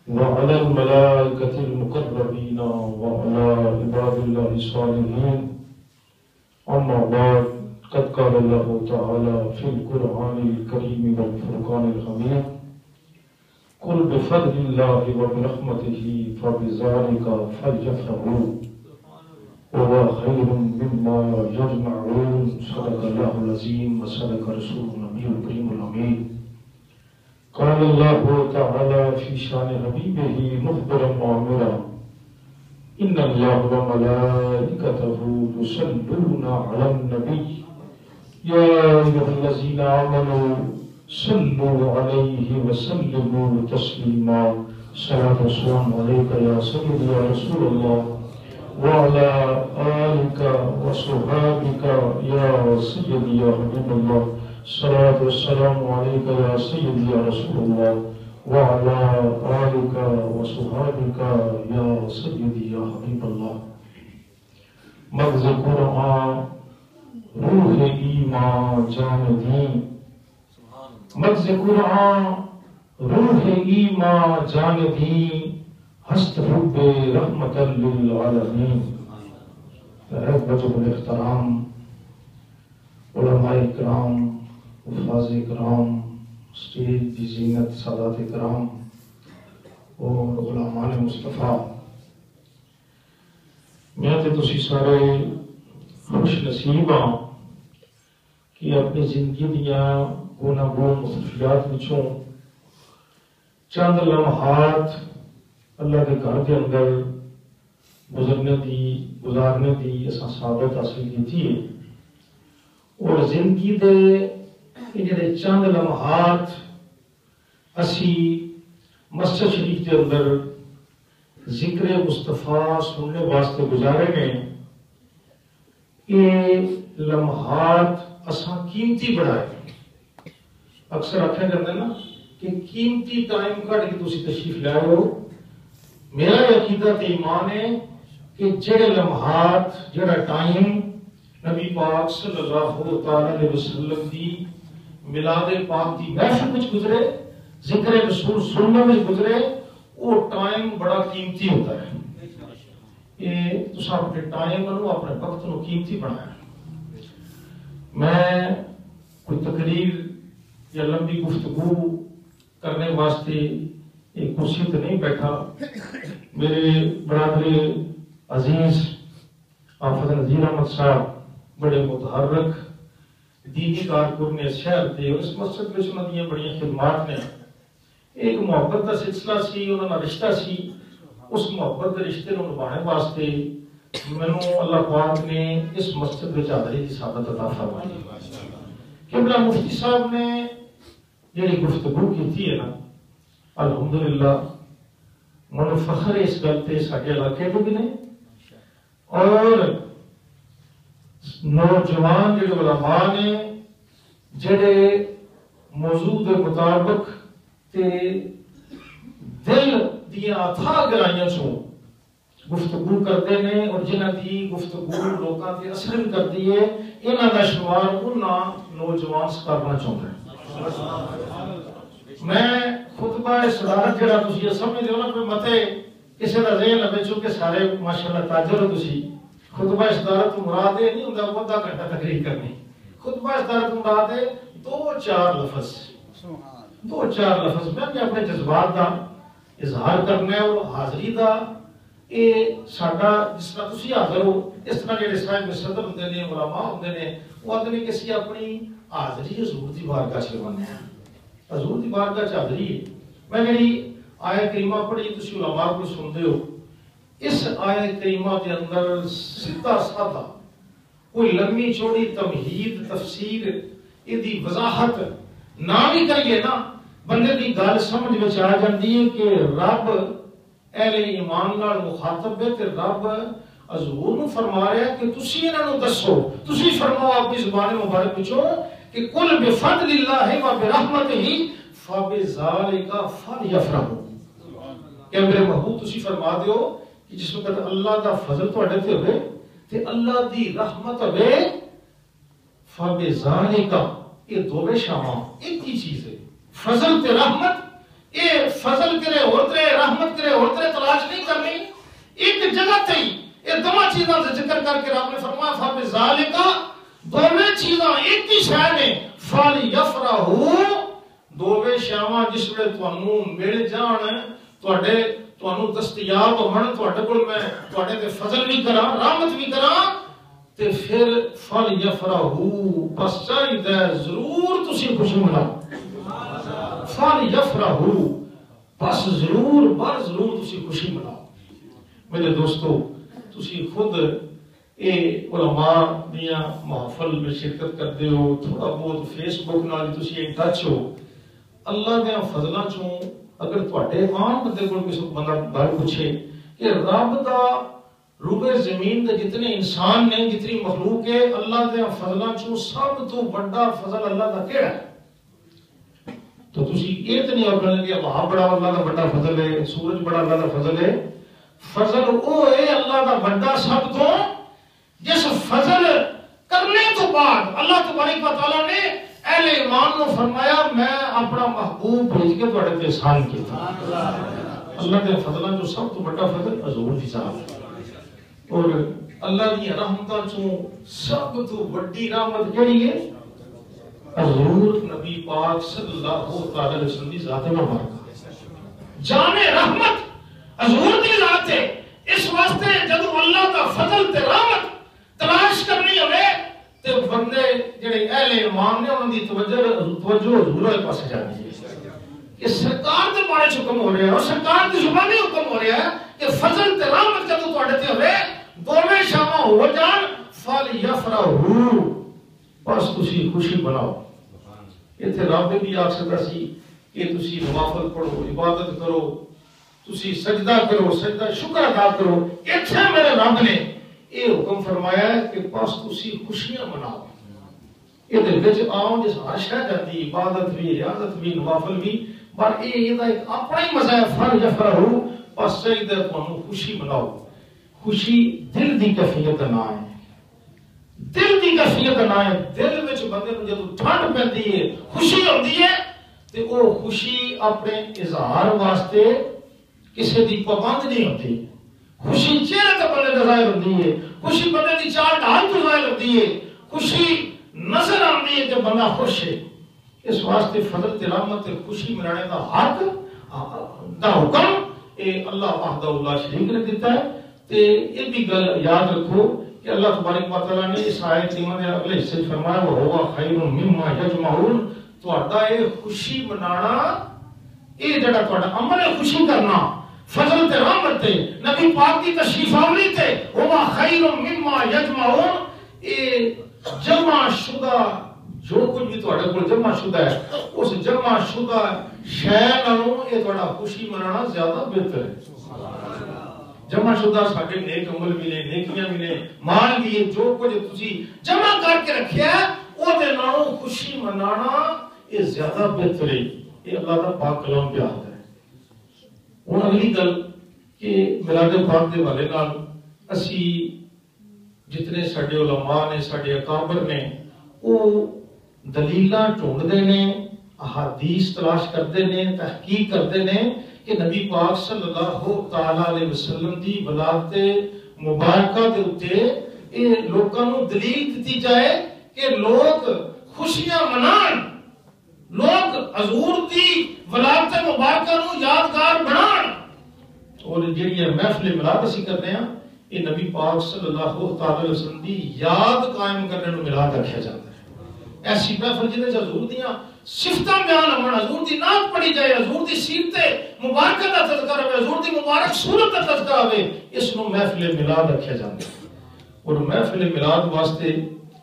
وعلی الملائکۃ المقربین وعلی عباد اللہ الصالحین. اما بعد، قد قال اللہ تعالی فی القرآن الکریم والفرقان الحمید قل بفضل اللہ وبرحمتہ فبذلک فلیفرحوا وهو خير مما يجمعون. صدق الله العظيم وصدق رسول النبي الكريم الأمين. قال الله تعالى في شان حبيبه مخبرا وامرا إن الله وملائكته يصلون على النبي يا أيها الذين آمنوا صلوا عليه وسلموا تسليما. صلاة والسلام عليك يا سيدي يا رسول الله وعلى آلك وصحابك يا سيدي يا حبيب الله. صلاة والسلام عليك يا سيدي يا رسول الله وعلى آلك وصحابك يا سيدي يا حبيب الله. مغز قرآن روح ایمان جان دین، مغز قرآن روح ایمان جان دین، ہست حب رحمت للعالمین. وجب الاحترام علماء کرام، حفاظ کرام، اسٹیج کی زینت سادات کرام اور علماء مصطفیٰ، میں تے تسی سارے خوش نصیب ہاں کہ اپنی زندگی دیاں گناہ گو مصطفیات وچوں چند لمحات اللہ کے گھر کے اندر گزارنے دی اساں ثابت حاصل کی تھی. اور زندگی دے چند لمحات اسی مسجد شریف کے اندر ذکر مصطفیٰ سننے واسطے گزارے گئے. یہ لمحات اساں قیمتی بڑھائے. اکثر آخیا کرتے ہیں نا کہ قیمتی ٹائم کٹ کے تسی تشریف لائے ہو. میرا عقیدہ تے ایمان ہے کہ جڑے لمحات جڑا ٹائم نبی پاک صلی اللہ تعالی علیہ وسلم دی میلاد پاک دی محفل وچ گزرے، ذکر رسول سننے میں گزرے، وہ ٹائم بڑا قیمتی ہوتا ہے. یہ تسا اپنے ٹائم نو اپنے وقت نو قیمتی بنایا. میں کوئی تقریر یا لمبی گفتگو کرنے واسطے ایک کرسی تے نہیں بیٹھا. میرے برادر عزیز حافظ نذیر احمد صاحب بڑے متحرک دینی کارکن نے شہر تھے، اور اس مسجد میں انہوں نے بڑی خدمات نے. ایک محبت کا سلسلہ سی، انہوں نے رشتہ سی. اس محبت کے رشتے کو نبھانے واسطے مینوں اللہ پاک نے اس مسجد میں حاضری کی سعادت عطا فرمائی. قبلہ مفتی صاحب نے جڑی گفتگو کی ہے نا، الحمدللہ من فخر اس گل تے ساڈے علاقے کو بھی نے، اور نوجوان جڑے علماء نے جڑے موضوع کے مطابق تے دل دیا اتھا گہرائیاں چوں گفتگو کرتے ہیں، اور جنہ کی گفتگو لوگوں تے اثر بھی کرتی ہے، انہاں دا شمار انہاں نوجوان کرنا چاہتا ہے. میں خطبہ صدارت جڑا تسی سمجھدے ہو نا، کوئی متے کسی دا ذہن نہ بچو کہ سارے ماشاءاللہ تاجر ہو تسی. خطبہ صدارت مراد نہیں ہوندا آدھا گھنٹہ تقریر کرنی. خطبہ صدارت مراد ہے دو چار لفظ میں بھی اپنے جذبات دا اظہار کرنا ہے، اور حاضری دا اے ساڈا جس طرح تسی حاضر ہو، اس طرح جڑے صاحب صدر ہوندے نے، علماء ہوندے نے، وہ آدمی کسی اپنی حاضری حضور دی بارگاہ چ لوانے ہیں. حضور دی بارگاہ چ حاضری ہے. میں جڑی آیت کریمہ پڑھی تسی علماء کو سنتے ہو، اس آیت کریمہ کے اندر سیدھا سادہ کوئی لمبی چوڑی تمہید تفسیر دی وضاحت نہ بھی کریے نا، بندے دی گل سمجھ میں آ جاتی ہے کہ رب اہل ایمان نال مخاطب ہے، کہ رب حضور نو فرما رہا ہے کہ تسی انہاں نو دسو، تسی فرماؤ اپنی زبان مبارک وچوں کہ قل بفضل اللہ و برحمتہ فبذلک فلیفرحوا. کہ میرے محبوب تسی فرما دیو کہ جس وقت اللہ دا فضل تواڈے تے ہوے تے اللہ دی رحمت ہوے، فبذلک، یہ دوویں شاماں ایک ہی چیز ہے. فضل تے رحمت، اے فضل کرے اور تے رحمت کرے اور تے تلاش نہیں کرنی، ایک جگہ تے ہی یہ دونوں چیزاں دا ذکر کر کے رب نے فرمایا فبذلک، دوویں چیزاں ایک ہی شے نے. فلیفرحوا، دوویں شاماں جس ویلے تانوں مل جان، تانوں دستیاب ہون، تواڈے کول میں تواڈے تے فضل بھی کراں، رحمت بھی کراں، تے پھر فلیفرحوا، بس چاہیے ضرور تسی خوشی مناؤ. فلیفرحوا، بس ضرور بر ضرور تسی خوشی مناؤ. میرے دوستو، تسی خود اے علماء دیاں محفل میں شرکت کرتے ہو، تھوڑا بہت فیس بک نال تسی ان ٹچ ہو. اللہ دے فضلاں چوں اگر تواڈے عام بندے کول کسی بندہ گل پوچھے کہ رب دا روبے زمین دے جتنے انسان نے، جتنی مخلوق ہے، اللہ دے فضلاں چوں سب تو بڑا فضل اللہ دا کیڑا ہے؟ تو تسی یہ تے نہیں آکھنا کہ وہاں بڑا اللہ دا بڑا فضل ہے، سورج بڑا اللہ دا فضل ہے. فضل وہ ہے اللہ دا بڑا سب تو، جس فضل کرنے تو بعد اللہ تبارک و تعالی نے اہل ایمان نو فرمایا میں اپنا محبوب بھیج کے تواڈے تے احسان کیتا. اللہ دے فضلاں جو سب تو بڑا فضل حضور دی ذات، اور اللہ دی رحمتاں چوں سب تو بڑی رحمت کیڑی ہے؟ حضور نبی پاک صلی اللہ تعالی علیہ وسلم دی ذات مبارکہ، جان رحمت حضور دی ذات ہے. اس واسطے جدوں اللہ دا فضل تے رحمت تلاش کرنی ہوے تے بندے جڑے اہل ایمان نے انہاں دی توجہ حضور دے پاسے جانی ہے. کہ سرکار دے بارے حکم ہو رہا ہے، اور سرکار دی زبانی حکم ہو رہا ہے کہ فضل تے رحمت جدوں تواڈے تے ہوے، دوویں شاماں ہو جان، فلیفرحوا، بس تسی خوشی مناؤ. ایتھے رب بھی آکھ سکدا سی کہ تسی نوافل پڑھو، عبادت کرو، تسی سجدہ کرو، سجدہ شکر ادا کرو. ایتھے میرے رب نے یہ حکم فرمایا ہے کہ بس تسی خوشیاں مناؤ. یہ وچ آؤ جس ہر شے دی عبادت بھی، ریاضت بھی، نوافل بھی، پر یہ ایک اپنا ہی مزہ ہے فن یفرحو بس چاہیے تمہیں خوشی مناؤ خوشی دل دی کیفیت نہ ہے دل دی کیفیت نہ ہے دل وچ بندے نوں جدوں ٹھنڈ پیندی ہے خوشی ہوندی ہے تے او خوشی اپنے اظہار واسطے کسی دی پابند نہیں ہوتی خوشی چہرے تے بندے دا ظاہر ہوندی ہے خوشی بندے دی چال ڈھال تو ظاہر ہوندی ہے خوشی نظر آندی ہے کہ بندہ خوش ہے اس واسطے فضل تے رحمت تے خوشی منانے دا حق دا حکم اے اللہ وحدہ لا شریک نے دیتا ہے تے یہ بھی گل یاد رکھو کہ اللہ تبارک و تعالی نے اس آیت میں اگلے حصے فرمایا وہ ہوا خیر مما یجمعون تہاڈا اے خوشی منانا اے جڑا تہاڈا عمل ہے خوشی کرنا فضل تے رحمت تے نبی پاک کی تشریف آوری تے ہوا خیر مما یجمعون اے جمع شدہ جو کچھ بھی تہاڈے کول جمع شدہ ہے اس جمع شدہ شے نالوں اے تہاڈا خوشی منانا زیادہ بہتر ہے جمع شدہ ساڈے نیک عمل بھی نے نیکیاں بھی نے مال بھی جو کچھ تسی جمع کر کے رکھیا ہے او دے نالوں خوشی منانا یہ زیادہ بہتر ہے یہ اللہ کا پاک کلام پہ آتا ہے ہن اگلی گل کہ میلاد پاک دے والے نال اسی جتنے ساڈے علماء نے ساڈے اکابر نے او دلیلاں ڈھونڈدے نے احادیث تلاش کرتے نے تحقیق کرتے نے کہ نبی پاک صلی اللہ تعالی علیہ وسلم دی ولادت مبارکہ دے اوتے اے لوکاں نوں دلیل دتی جائے کہ لوگ خوشیاں منان لوگ حضور دی ولادت مبارکہ نوں یادگار بنان اور جڑی محفل میلاد اسی کرتے ہیں یہ نبی پاک صلی اللہ تعالی علیہ وسلم دی یاد قائم کرنے نوں میلاد رکھا جاتا ہے ایسی محفل جنہیں حضور دیاں صفتاں بیان ہون حضور دی نعت پڑھی جائے حضور دی سیرت مبارکہ دا تذکرہ ہوئے حضور دی مبارک صورت دا تذکرہ ہوئے اس نو محفل میلاد رکھا جاتا ہے اور محفل میلاد واسطے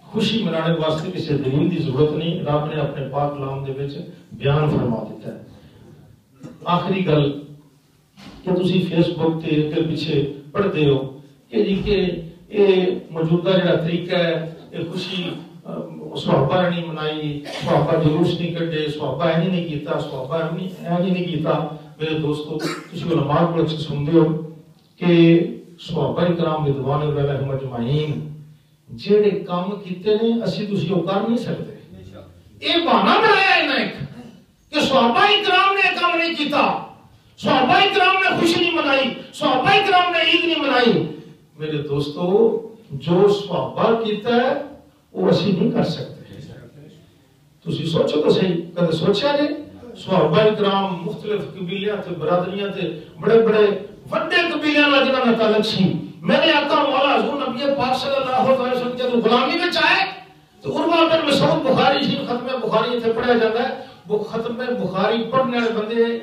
خوشی منانے واسطے کسی دلیل دی ضرورت نہیں رب نے اپنے پاک کلام دے وچ بیان فرما دیتا ہے آخری گل کہ تسی فیس بک تے اگے پیچھے پڑھتے ہو کہ جی کہ یہ موجودہ جڑا طریقہ ہے یہ خوشی صحابہ نے نہیں منائی صحابہ جلوس نہیں کٹے صحابہ ہے نہیں کیتا صحابہ ہے نہیں کیتا میرے دوستو کسی علماء کو اچھے سنتے ہو کہ صحابہ کرام رضوان اللہ علیہم اجمعین جڑے کام کیتے نے اسی تسی او کر نہیں سکتے یہ بہانہ بنایا ہے نا کہ صحابہ کرام نے کام نہیں کیتا صحابہ کرام نے خوشی نہیں منائی صحابہ کرام نے عید نہیں منائی میرے دوستو جو صحابہ کیتا ہے وہ اسی نہیں کر سکتے تسی سوچو تو صحیح کدے سوچیا جی صحابہ کرام مختلف قبیلیاں تے برادریاں تے بڑے بڑے وڈے قبیلیاں نال جنہاں دا تعلق سی میرے آقا مولا حضور نبی پاک صلی اللہ علیہ وسلم جب غلامی وچ آئے تو عروہ بن مسعود بخاری شریف ختم بخاری تے پڑھیا جاتا ہے وہ ختم بخاری پڑھنے والے بندے